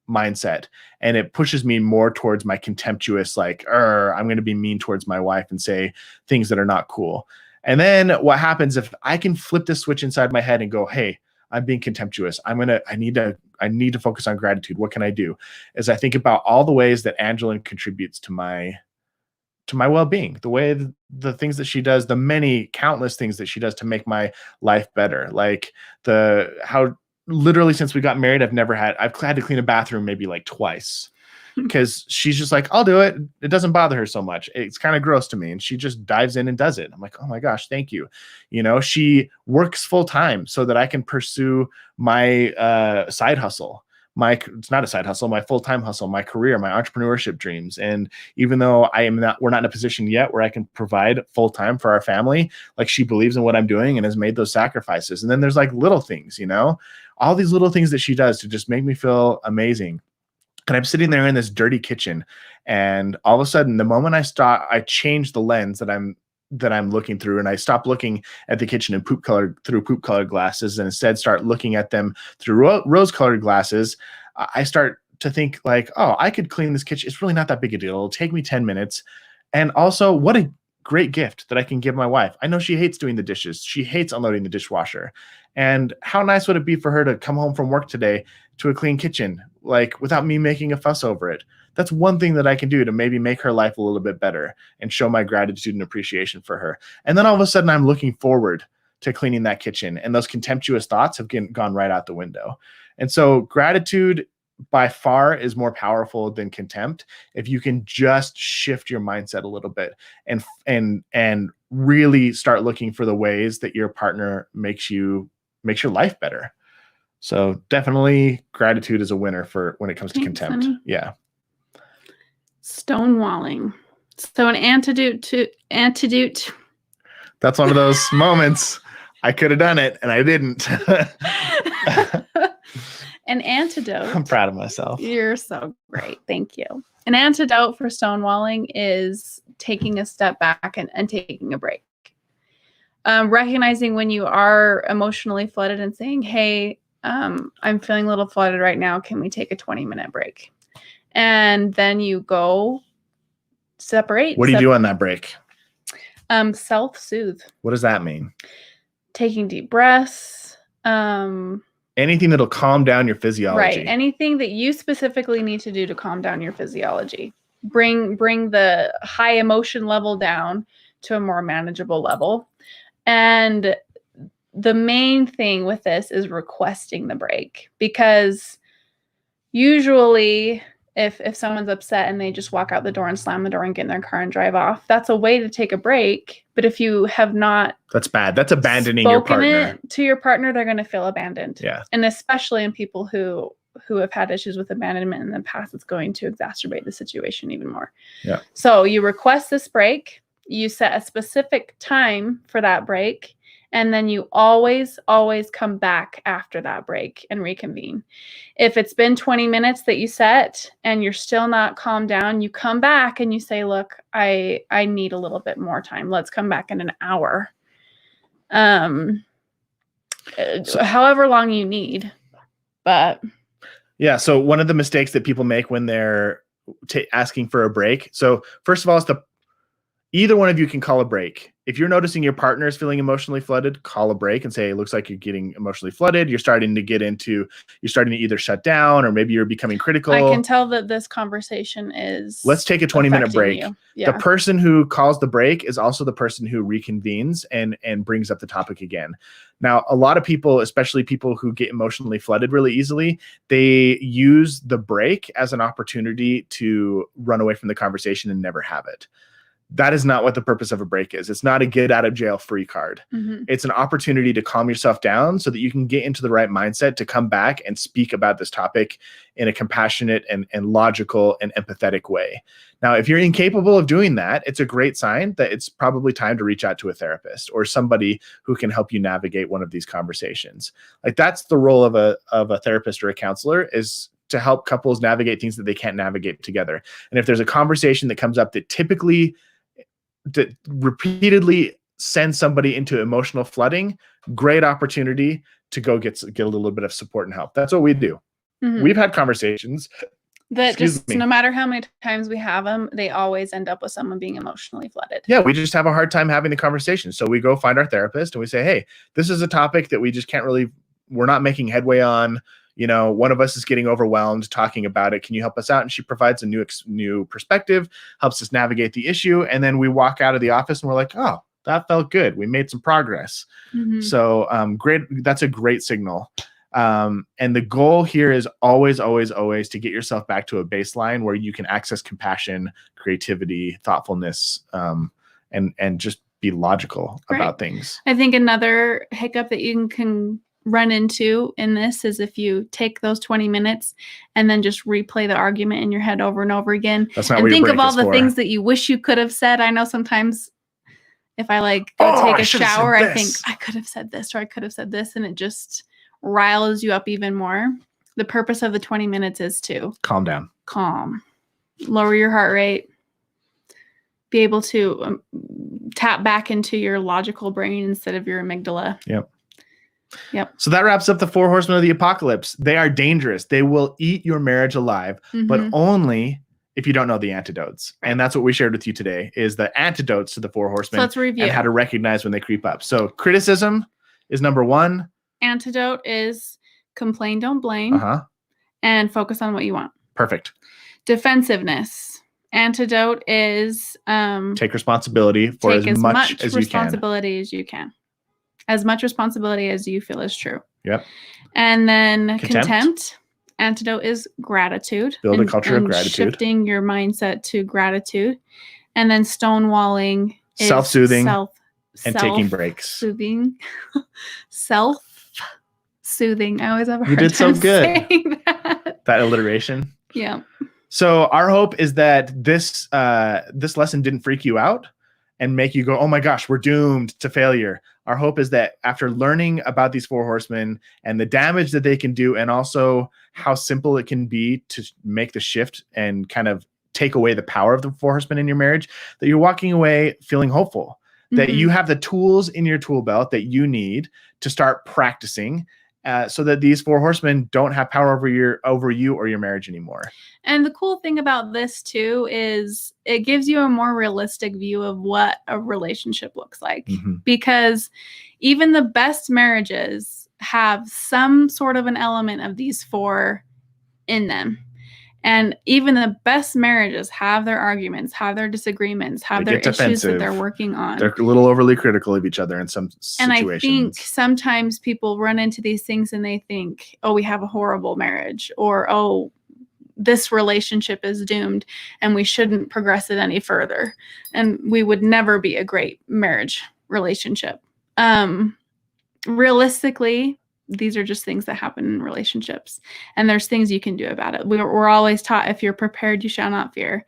mindset, and it pushes me more towards my contemptuous, like, I'm going to be mean towards my wife and say things that are not cool. And then what happens if I can flip the switch inside my head and go, hey, I'm being contemptuous. I need to focus on gratitude. What can I do? As I think about all the ways that Angilyn contributes to my well-being, the way the things that she does, the many countless things that she does to make my life better. Like how literally since we got married, I've had to clean a bathroom maybe like twice, because she's just like, I'll do it. It doesn't bother her so much. It's kind of gross to me. And she just dives in and does it. I'm like, oh my gosh, thank you. She works full time so that I can pursue my side hustle. It's not a side hustle, my full-time hustle, my career, my entrepreneurship dreams. And even though we're not in a position yet where I can provide full-time for our family, like, she believes in what I'm doing and has made those sacrifices. And then there's like little things, all these little things that she does to just make me feel amazing. And I'm sitting there in this dirty kitchen, and all of a sudden, the moment I change the lens that I'm looking through, and I stop looking at the kitchen in poop colored glasses, and instead start looking at them through rose colored glasses, I start to think like, oh, I could clean this kitchen. It's really not that big a deal. It'll take me 10 minutes. And also, what a great gift that I can give my wife. I know she hates doing the dishes. She hates unloading the dishwasher. And how nice would it be for her to come home from work today to a clean kitchen, like, without me making a fuss over it? That's one thing that I can do to maybe make her life a little bit better and show my gratitude and appreciation for her. And then all of a sudden, I'm looking forward to cleaning that kitchen, and those contemptuous thoughts have gone right out the window. And so gratitude by far is more powerful than contempt if you can just shift your mindset a little bit and really start looking for the ways that your partner makes your life better. So definitely gratitude is a winner for when it comes to contempt. Honey. Yeah. Stonewalling. So an antidote. That's one of those moments I could have done it and I didn't. An antidote. I'm proud of myself. You're so great. Thank you. An antidote for stonewalling is taking a step back and taking a break. Recognizing when you are emotionally flooded and saying, hey, I'm feeling a little flooded right now. Can we take a 20-minute break? And then you go separate. What do you do on that break? Self-soothe. What does that mean? Taking deep breaths. Anything that'll calm down your physiology. Right. Anything that you specifically need to do to calm down your physiology. Bring the high emotion level down to a more manageable level. And the main thing with this is requesting the break, because usually If someone's upset and they just walk out the door and slam the door and get in their car and drive off, that's a way to take a break. But if you have not, that's bad. That's abandoning your partner. To your partner, they're going to feel abandoned. Yeah. And especially in people who have had issues with abandonment in the past, it's going to exacerbate the situation even more. Yeah. So you request this break, you set a specific time for that break, and then you always come back after that break and reconvene. If it's been 20 minutes that you set and you're still not calmed down, you come back and you say, look, I need a little bit more time. Let's come back in an hour. However long you need. But yeah, so one of the mistakes that people make when they're asking for a break. So first of all, either one of you can call a break. If you're noticing your partner is feeling emotionally flooded, call a break and say, it looks like you're getting emotionally flooded. You're starting to either shut down or maybe you're becoming critical. I can tell that this conversation is. Let's take a 20-minute break. Yeah. The person who calls the break is also the person who reconvenes and brings up the topic again. Now, a lot of people, especially people who get emotionally flooded really easily, they use the break as an opportunity to run away from the conversation and never have it. That is not what the purpose of a break is. It's not a get out of jail free card. Mm-hmm. It's an opportunity to calm yourself down so that you can get into the right mindset to come back and speak about this topic in a compassionate and logical and empathetic way. Now, if you're incapable of doing that, it's a great sign that it's probably time to reach out to a therapist or somebody who can help you navigate one of these conversations. Like, that's the role of a therapist or a counselor, is to help couples navigate things that they can't navigate together. And if there's a conversation that comes up that repeatedly sends somebody into emotional flooding, great opportunity to go get a little bit of support and help. That's what we do. Mm-hmm. We've had conversations that no matter how many times we have them, they always end up with someone being emotionally flooded. Yeah, we just have a hard time having the conversation. So we go find our therapist and we say, hey, this is a topic that we just we're not making headway on. You know, one of us is getting overwhelmed talking about it. Can you help us out? And she provides a new perspective, helps us navigate the issue. And then we walk out of the office and we're like, oh, that felt good. We made some progress. Mm-hmm. So great. That's a great signal. And the goal here is always to get yourself back to a baseline where you can access compassion, creativity, thoughtfulness, and just be logical about things. I think another hiccup that you can run into in this is if you take those 20 minutes and then just replay the argument in your head over and over again. That's not and what think your of all break the is things that you wish you could have said. I know sometimes if I go take a shower, I think I could have said this or I could have said this, and it just riles you up even more. The purpose of the 20 minutes is to calm down, lower your heart rate, be able to tap back into your logical brain instead of your amygdala. Yep. So that wraps up the Four Horsemen of the Apocalypse. They are dangerous. They will eat your marriage alive, but only if you don't know the antidotes. And that's what we shared with you today, is the antidotes to the Four Horsemen. So let's review. And how to recognize when they creep up. So criticism is number one. Antidote is complain, don't blame, and focus on what you want. Perfect. Defensiveness. Antidote is take responsibility for as much as responsibility as you can. As much responsibility as you feel is true. Yep. And then contempt. Antidote is gratitude. Build a culture of gratitude. Shifting your mindset to gratitude. And then stonewalling is self-soothing and taking breaks. Self-soothing. Self-soothing. I always have a hard time. You did so good. Saying that alliteration. Yeah. So our hope is that this lesson didn't freak you out and make you go, oh my gosh, we're doomed to failure. Our hope is that after learning about these Four Horsemen and the damage that they can do, and also how simple it can be to make the shift and kind of take away the power of the Four Horsemen in your marriage, that you're walking away feeling hopeful, that you have the tools in your tool belt that you need to start practicing, so that these Four Horsemen don't have power over you or your marriage anymore. And the cool thing about this too is it gives you a more realistic view of what a relationship looks like, because even the best marriages have some sort of an element of these four in them. And even the best marriages have their arguments, have their disagreements, have their issues that they're working on. They're a little overly critical of each other in some situations. And I think sometimes people run into these things and they think, oh, we have a horrible marriage, or, oh, this relationship is doomed and we shouldn't progress it any further. And we would never be a great marriage relationship. Realistically, these are just things that happen in relationships, and there's things you can do about it. We're always taught, if you're prepared, you shall not fear.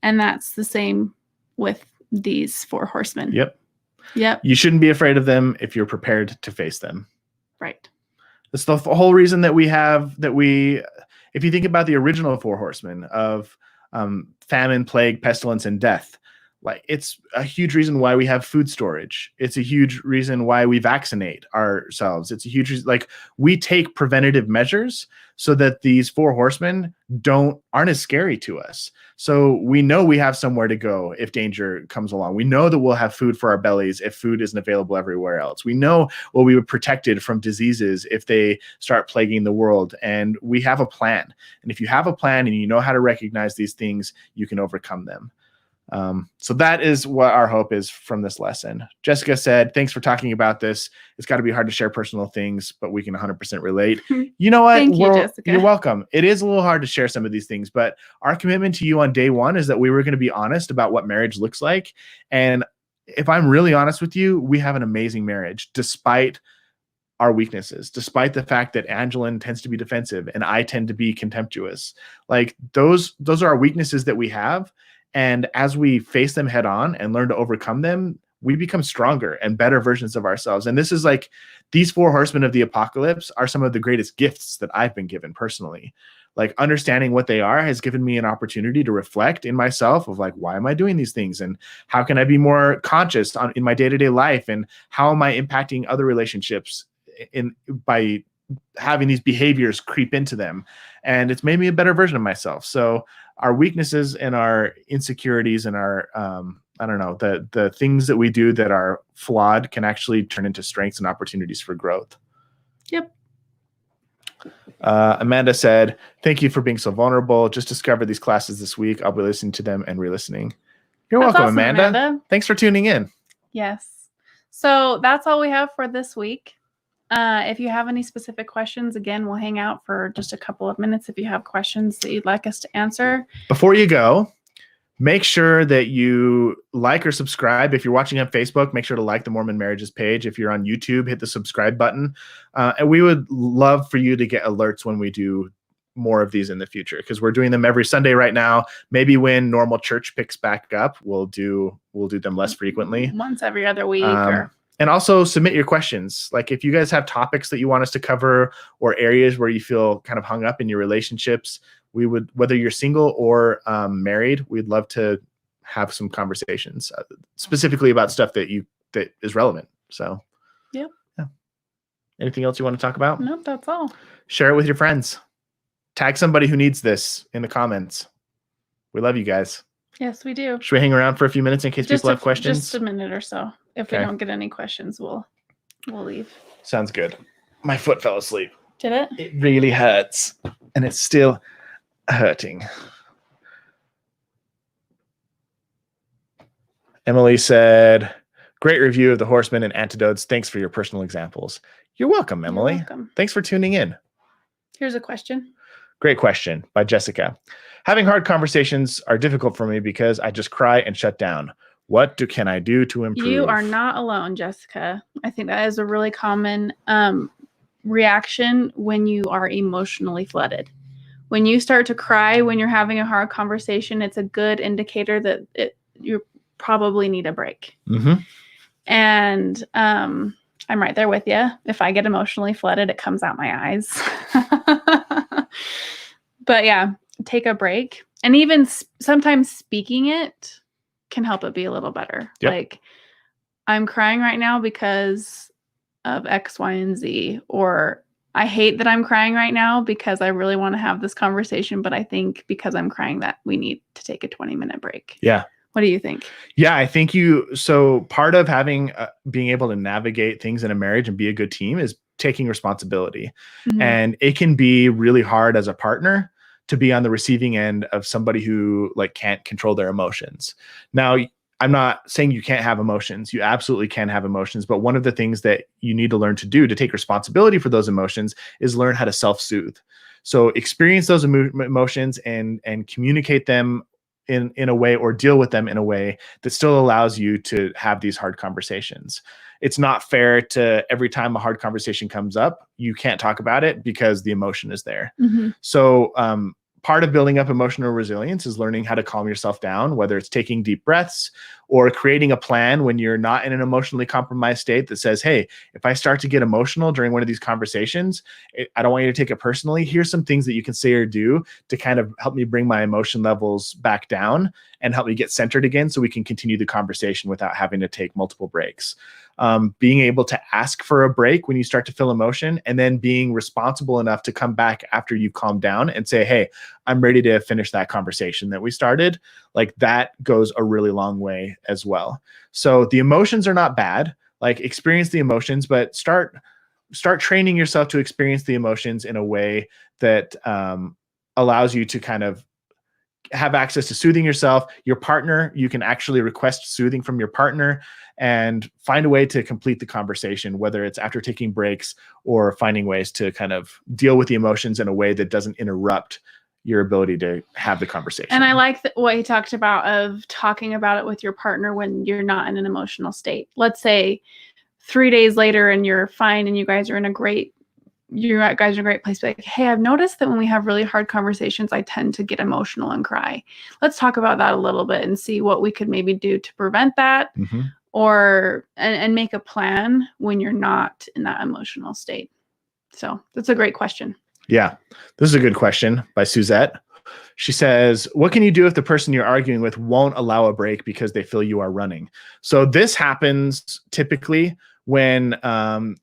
And that's the same with these four horsemen. Yep. Yep. You shouldn't be afraid of them if you're prepared to face them. Right. That's the whole reason that if you think about the original four horsemen of famine, plague, pestilence, and death, like it's a huge reason why we have food storage. It's a huge reason why we vaccinate ourselves. It's a huge reason, like we take preventative measures so that these four horsemen aren't as scary to us. So we know we have somewhere to go if danger comes along. We know that we'll have food for our bellies if food isn't available everywhere else. We know we'll be protected from diseases if they start plaguing the world. And we have a plan. And if you have a plan and you know how to recognize these things, you can overcome them. So that is what our hope is from this lesson. Jessica said, thanks for talking about this. It's got to be hard to share personal things, but we can 100% relate. You know what? Thank you, Jessica. You're welcome. It is a little hard to share some of these things, but our commitment to you on day one is that we were going to be honest about what marriage looks like. And if I'm really honest with you, we have an amazing marriage despite our weaknesses, despite the fact that Angilyn tends to be defensive and I tend to be contemptuous. Like those are our weaknesses that we have. And as we face them head on and learn to overcome them, we become stronger and better versions of ourselves. And this is like, these four horsemen of the apocalypse are some of the greatest gifts that I've been given personally. Like understanding what they are has given me an opportunity to reflect in myself of like, why am I doing these things? And how can I be more conscious in my day-to-day life? And how am I impacting other relationships by having these behaviors creep into them? And it's made me a better version of myself. So our weaknesses and our insecurities and our, the things that we do that are flawed can actually turn into strengths and opportunities for growth. Yep. Amanda said, thank you for being so vulnerable. Just discovered these classes this week. I'll be listening to them and re-listening. You're welcome, awesome, Amanda. Thanks for tuning in. Yes. So that's all we have for this week. If you have any specific questions, again, we'll hang out for just a couple of minutes if you have questions that you'd like us to answer. Before you go, make sure that you like or subscribe. If you're watching on Facebook, make sure to like the Mormon Marriages page. If you're on YouTube, hit the subscribe button. And we would love for you to get alerts when we do more of these in the future, because we're doing them every Sunday right now. Maybe when normal church picks back up, we'll do them less frequently. Once every other week And also submit your questions. Like if you guys have topics that you want us to cover or areas where you feel kind of hung up in your relationships, we would, whether you're single or married, we'd love to have some conversations specifically about stuff that is relevant. So, yeah. Anything else you want to talk about? Nope, that's all. Share it with your friends. Tag somebody who needs this in the comments. We love you guys. Yes, we do. Should we hang around for a few minutes in case people have questions? Just a minute or so. If we don't get any questions, we'll leave. Sounds good. My foot fell asleep. Did it? It really hurts. And it's still hurting. Emily said, great review of the Horsemen and Antidotes. Thanks for your personal examples. You're welcome, Emily. You're welcome. Thanks for tuning in. Here's a question. Great question by Jessica. Having hard conversations are difficult for me because I just cry and shut down. What can I do to improve? You are not alone, Jessica. I think that is a really common reaction when you are emotionally flooded. When you start to cry when you're having a hard conversation, it's a good indicator that you probably need a break. Mm-hmm. And I'm right there with you. If I get emotionally flooded, it comes out my eyes. But yeah, take a break. And even sometimes speaking it can help it be a little better. Yep. Like, I'm crying right now because of X, Y, and Z. Or I hate that I'm crying right now because I really want to have this conversation, but I think because I'm crying that we need to take a 20-minute break. Yeah. What do you think? Yeah, I think so part of having, being able to navigate things in a marriage and be a good team is taking responsibility. Mm-hmm. And it can be really hard as a partner to be on the receiving end of somebody who like can't control their emotions. Now, I'm not saying you can't have emotions. You absolutely can have emotions. But one of the things that you need to learn to do to take responsibility for those emotions is learn how to self-soothe. So experience those emotions and communicate them in a way, or deal with them in a way that still allows you to have these hard conversations. It's not fair to every time a hard conversation comes up, you can't talk about it because the emotion is there. So part of building up emotional resilience is learning how to calm yourself down, whether it's taking deep breaths or creating a plan when you're not in an emotionally compromised state that says, hey, if I start to get emotional during one of these conversations, I don't want you to take it personally. Here's some things that you can say or do to kind of help me bring my emotion levels back down and help me get centered again so we can continue the conversation without having to take multiple breaks. Being able to ask for a break when you start to feel emotion, and then being responsible enough to come back after you've calmed down and say, hey, I'm ready to finish that conversation that we started. Like, that goes a really long way as well. So the emotions are not bad. Like, experience the emotions, but start training yourself to experience the emotions in a way that allows you to kind of have access to soothing yourself, your partner. You can actually request soothing from your partner and find a way to complete the conversation, whether it's after taking breaks or finding ways to kind of deal with the emotions in a way that doesn't interrupt your ability to have the conversation. And I like what he talked about of talking about it with your partner when you're not in an emotional state. Let's say 3 days later and you're fine and you guys are in a great place. Like, hey, I've noticed that when we have really hard conversations, I tend to get emotional and cry. Let's talk about that a little bit and see what we could maybe do to prevent that, or and make a plan when you're not in that emotional state. So that's a great question. Yeah, this is a good question by Suzette. She says, what can you do if the person you're arguing with won't allow a break because they feel you are running? So this happens typically when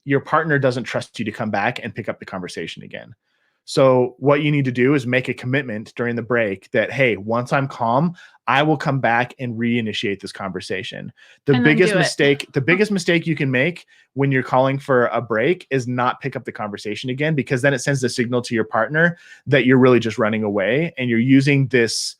your partner doesn't trust you to come back and pick up the conversation again. So what you need to do is make a commitment during the break that, hey, once I'm calm, I will come back and reinitiate this conversation. The biggest mistake you can make when you're calling for a break is not pick up the conversation again, because then it sends the signal to your partner that you're really just running away, and you're using this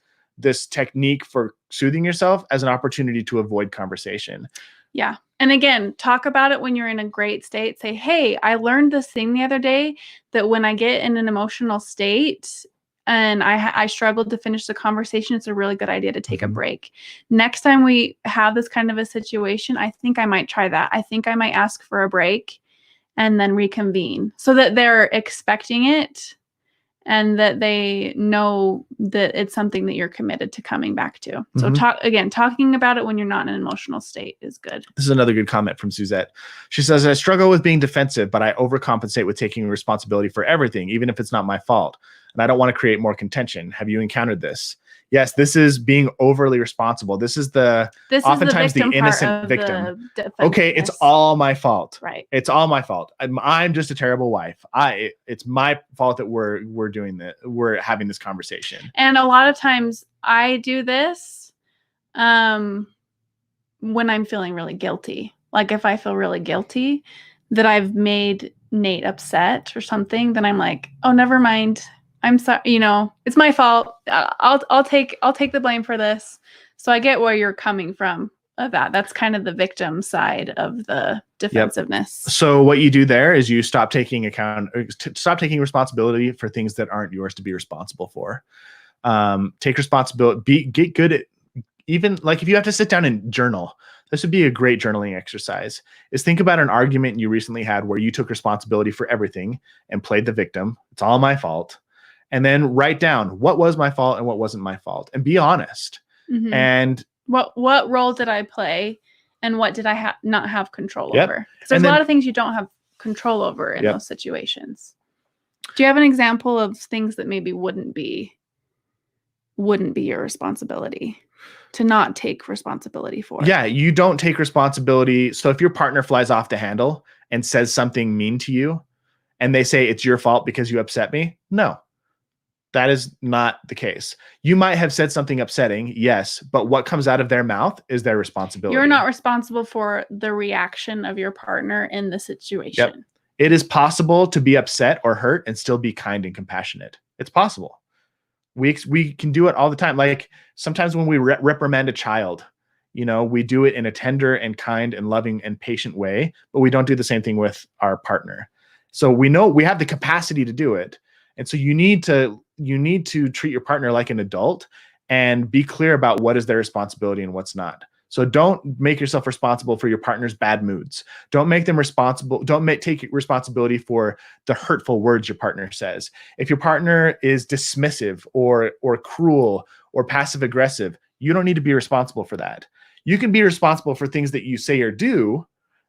technique for soothing yourself as an opportunity to avoid conversation. Yeah. And again, talk about it when you're in a great state. Say, hey, I learned this thing the other day that when I get in an emotional state and I struggled to finish the conversation, it's a really good idea to take a break. Next time we have this kind of a situation, I think I might try that. I think I might ask for a break and then reconvene so that they're expecting it and that they know that it's something that you're committed to coming back to. So talking about it when you're not in an emotional state is good. This is another good comment from Suzette. She says, I struggle with being defensive, but I overcompensate with taking responsibility for everything, even if it's not my fault. And I don't want to create more contention. Have you encountered this? Yes, this is being overly responsible. This is oftentimes the innocent victim. Okay, it's all my fault. Right. It's all my fault. I'm just a terrible wife. It's my fault that we're doing that. We're having this conversation. And a lot of times I do this when I'm feeling really guilty. Like if I feel really guilty that I've made Nate upset or something, then I'm like, oh, never mind. I'm sorry, it's my fault. I'll take the blame for this. So I get where you're coming from of that. That's kind of the victim side of the defensiveness. Yep. So what you do there is you stop taking responsibility for things that aren't yours to be responsible for. Take responsibility, get good at, even like if you have to sit down and journal, this would be a great journaling exercise, is think about an argument you recently had where you took responsibility for everything and played the victim. It's all my fault. And then write down what was my fault and what wasn't my fault, and be honest. And what role did I play, and what did I not have control over? Because there's a lot of things you don't have control over in those situations. Do you have an example of things that maybe wouldn't be your responsibility to not take responsibility for? Yeah, you don't take responsibility. So if your partner flies off the handle and says something mean to you, and they say it's your fault because you upset me, no. That is not the case. You might have said something upsetting, yes, but what comes out of their mouth is their responsibility. You're not responsible for the reaction of your partner in the situation. Yep. It is possible to be upset or hurt and still be kind and compassionate. It's possible. We can do it all the time. Like sometimes when we reprimand a child, we do it in a tender and kind and loving and patient way, but we don't do the same thing with our partner. So we know we have the capacity to do it. And so you need to treat your partner like an adult and be clear about what is their responsibility and what's not. So don't make yourself responsible for your partner's bad moods. Don't make them responsible. Take responsibility for the hurtful words your partner says. If your partner is dismissive or cruel or passive aggressive, you don't need to be responsible for that. You can be responsible for things that you say or do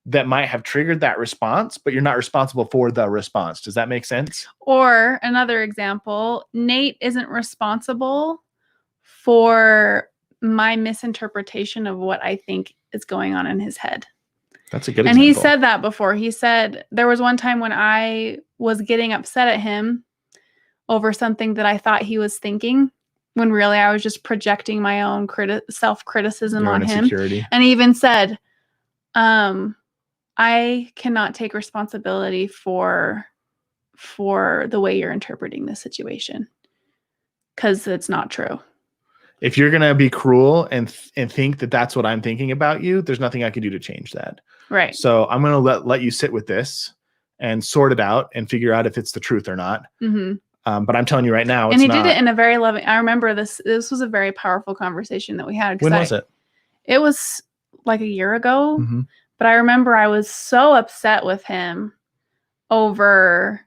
that might have triggered that response, but you're not responsible for the response. Does that make sense? Or another example, Nate isn't responsible for my misinterpretation of what I think is going on in his head. That's a good example. And he example. said that before. He said there was one time when I was getting upset at him over something that I thought he was thinking, when really I was just projecting my own self-criticism on him. And he even said, I cannot take responsibility for the way you're interpreting this situation, because it's not true. If you're going to be cruel and think that that's what I'm thinking about you, there's nothing I can do to change that. Right. So I'm going to let you sit with this and sort it out and figure out if it's the truth or not. Mm-hmm. But I'm telling you right now, and he did it in a very loving. I remember this was a very powerful conversation that we had. When was it? It was like a year ago. Mm-hmm. But I remember I was so upset with him over,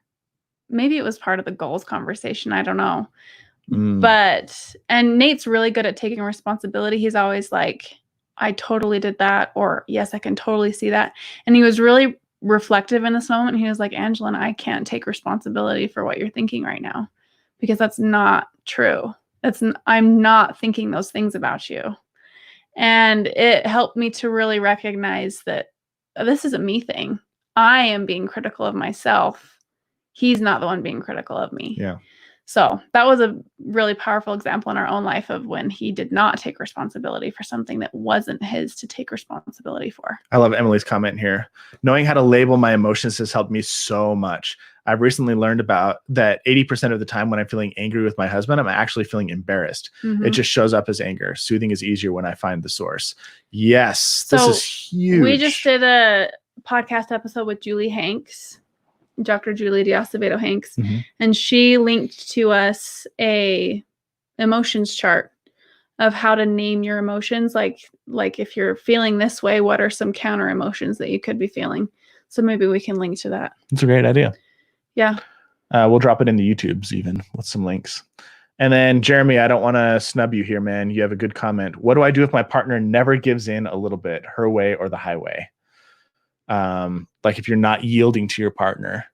maybe it was part of the goals conversation. I don't know. But, and Nate's really good at taking responsibility. He's always like, I totally did that. Or yes, I can totally see that. And he was really reflective in this moment. He was like, Angilyn, I can't take responsibility for what you're thinking right now, because that's not true. I'm not thinking those things about you. And it helped me to really recognize that this is a me thing. I am being critical of myself. He's not the one being critical of me. Yeah. So that was a really powerful example in our own life of when he did not take responsibility for something that wasn't his to take responsibility for. I love Emily's comment here. Knowing how to label my emotions has helped me so much. I've recently learned about that 80% of the time when I'm feeling angry with my husband, I'm actually feeling embarrassed. Mm-hmm. It just shows up as anger. Soothing is easier when I find the source. Yes, this is huge. We just did a podcast episode with Julie Hanks, Dr. Julie Diacevedo Hanks, mm-hmm. and she linked to us a emotions chart of how to name your emotions. Like if you're feeling this way, what are some counter emotions that you could be feeling? So maybe we can link to that. That's a great idea. Yeah. We'll drop it in the YouTubes even with some links. And then Jeremy, I don't want to snub you here, man. You have a good comment. What do I do if my partner never gives in a little bit, her way or the highway? Like if you're not yielding to your partner.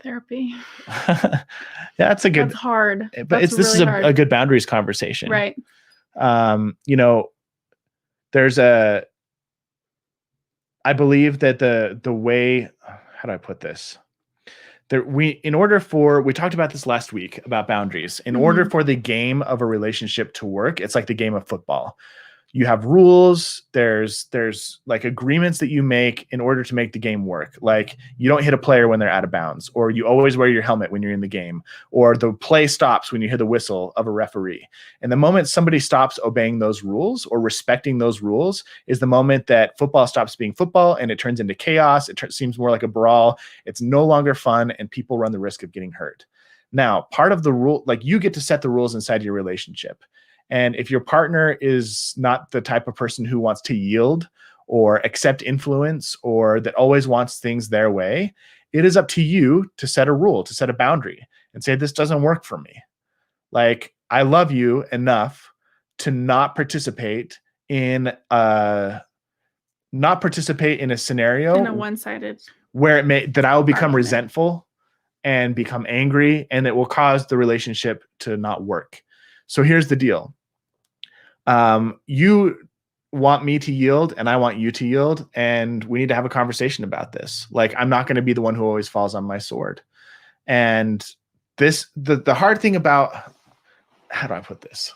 Therapy. That's hard. But this is a good boundaries conversation. Right. I believe that the way, how do I put this? We talked about this last week about boundaries. In mm-hmm. order for the game of a relationship to work, it's like the game of football. You have rules. There's like agreements that you make in order to make the game work. Like you don't hit a player when they're out of bounds, or you always wear your helmet when you're in the game, or the play stops when you hear the whistle of a referee. And the moment somebody stops obeying those rules or respecting those rules is the moment that football stops being football and it turns into chaos. It seems more like a brawl. It's no longer fun and people run the risk of getting hurt. Now, part of the rule, like you get to set the rules inside your relationship. And if your partner is not the type of person who wants to yield or accept influence or that always wants things their way, it is up to you to set a rule, to set a boundary and say, this doesn't work for me. Like, I love you enough to not participate in a scenario in a one-sided where that I will become resentful and become angry, and it will cause the relationship to not work. So here's the deal. You want me to yield and I want you to yield, and we need to have a conversation about this. Like, I'm not going to be the one who always falls on my sword. And the hard thing about, how do I put this?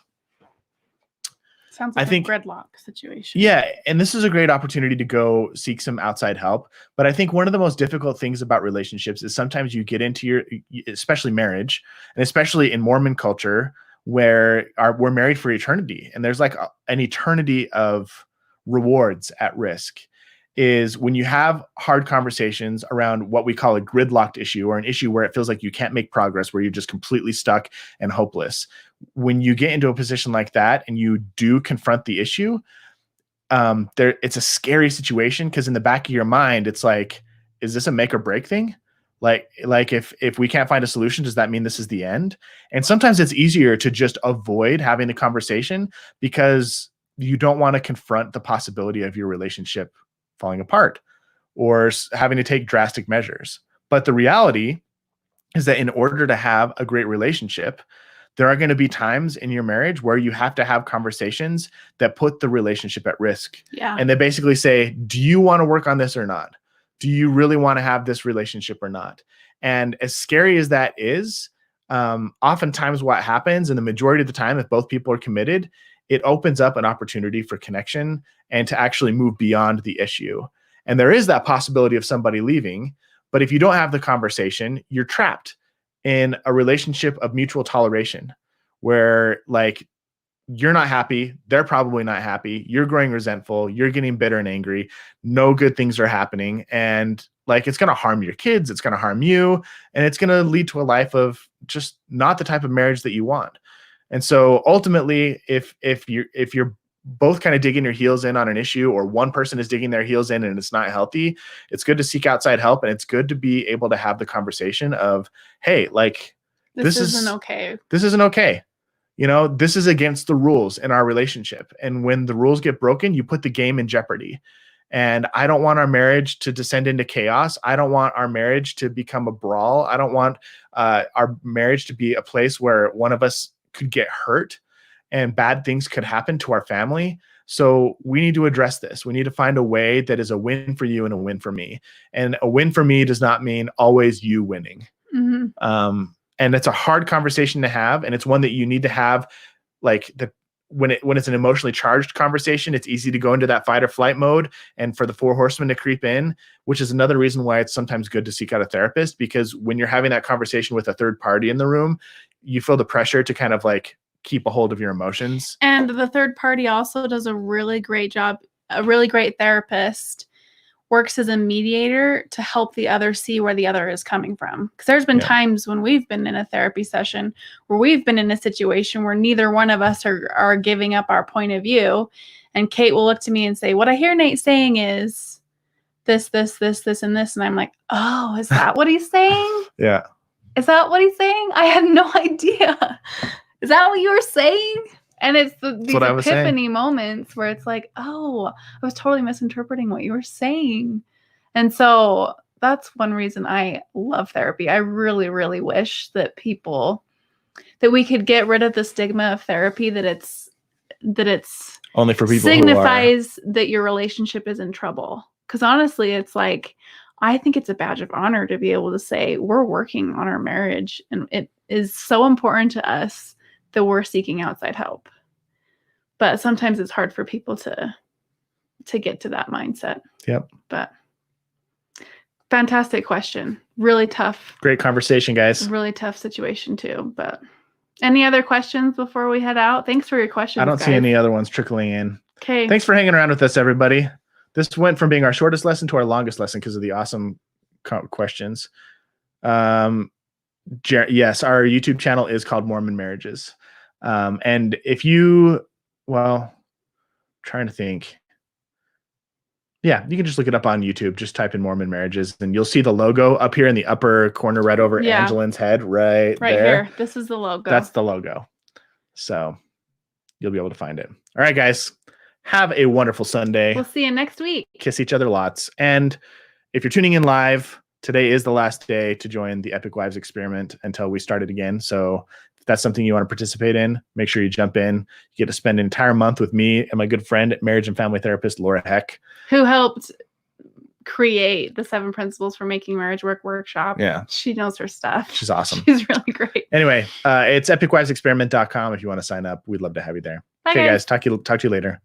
Sounds like a gridlock situation. Yeah. And this is a great opportunity to go seek some outside help. But I think one of the most difficult things about relationships is sometimes you get into especially marriage, and especially in Mormon culture, where we're married for eternity, and there's like an eternity of rewards at risk. is when you have hard conversations around what we call a gridlocked issue, or an issue where it feels like you can't make progress, where you're just completely stuck and hopeless. When you get into a position like that and you do confront the issue, it's a scary situation, because in the back of your mind, it's like, is this a make or break thing? Like if we can't find a solution, does that mean this is the end? And sometimes it's easier to just avoid having the conversation because you don't want to confront the possibility of your relationship falling apart or having to take drastic measures. But the reality is that in order to have a great relationship, there are going to be times in your marriage where you have to have conversations that put the relationship at risk. Yeah. And they basically say, do you want to work on this or not? Do you really want to have this relationship or not? And as scary as that is, oftentimes what happens, and the majority of the time, if both people are committed, it opens up an opportunity for connection and to actually move beyond the issue. And there is that possibility of somebody leaving, but if you don't have the conversation, you're trapped in a relationship of mutual toleration where like you're not happy, they're probably not happy, you're growing resentful, you're getting bitter and angry, no good things are happening, and like it's going to harm your kids, it's going to harm you, and it's going to lead to a life of just not the type of marriage that you want. And so ultimately, if you're both kind of digging your heels in on an issue, or one person is digging their heels in and it's not healthy, it's good to seek outside help, and it's good to be able to have the conversation of, hey, like this isn't okay. This isn't okay. You know, this is against the rules in our relationship. And when the rules get broken, you put the game in jeopardy. And I don't want our marriage to descend into chaos. I don't want our marriage to become a brawl. I don't want our marriage to be a place where one of us could get hurt and bad things could happen to our family. So we need to address this. We need to find a way that is a win for you and a win for me. And a win for me does not mean always you winning. Mm-hmm. And it's a hard conversation to have. And it's one that you need to have, like when it's an emotionally charged conversation, it's easy to go into that fight or flight mode and for the Four Horsemen to creep in, which is another reason why it's sometimes good to seek out a therapist, because when you're having that conversation with a third party in the room, you feel the pressure to kind of like keep a hold of your emotions. And the third party also does a really great job. A really great therapist works as a mediator to help the other see where the other is coming from. Because there's been times when we've been in a therapy session where we've been in a situation where neither one of us are giving up our point of view. And Kate will look to me and say, what I hear Nate saying is this, and this. And I'm like, oh, is that what he's saying? Yeah. Is that what he's saying? I had no idea. Is that what you were saying? And it's these epiphany moments where it's like, oh, I was totally misinterpreting what you were saying. And so that's one reason I love therapy. I really, really wish that we could get rid of the stigma of therapy, that it's only for people signifies that your relationship is in trouble. Because honestly, it's like, I think it's a badge of honor to be able to say we're working on our marriage, and it is so important to us that we're seeking outside help. But sometimes it's hard for people to get to that mindset. Yep. But fantastic question. Really tough. Great conversation, guys. Really tough situation too. But any other questions before we head out? Thanks for your questions. I don't see any other ones trickling in. Okay. Thanks for hanging around with us, everybody. This went from being our shortest lesson to our longest lesson because of the awesome questions. Yes, our YouTube channel is called Mormon Marriages. And if you, trying to think. Yeah, you can just look it up on YouTube. Just type in Mormon Marriages and you'll see the logo up here in the upper corner, right over Angilyn's head, right there. Here. This is the logo. That's the logo. So you'll be able to find it. All right, guys. Have a wonderful Sunday. We'll see you next week. Kiss each other lots. And if you're tuning in live, today is the last day to join the Epic Wives experiment until we start it again. So if that's something you want to participate in, make sure you jump in. You get to spend an entire month with me and my good friend, marriage and family therapist, Laura Heck, who helped create the 7 Principles for Making Marriage Work workshop. Yeah. She knows her stuff. She's awesome. She's really great. Anyway, it's epicwivesexperiment.com if you want to sign up. We'd love to have you there. Bye, okay, guys. Talk to you later.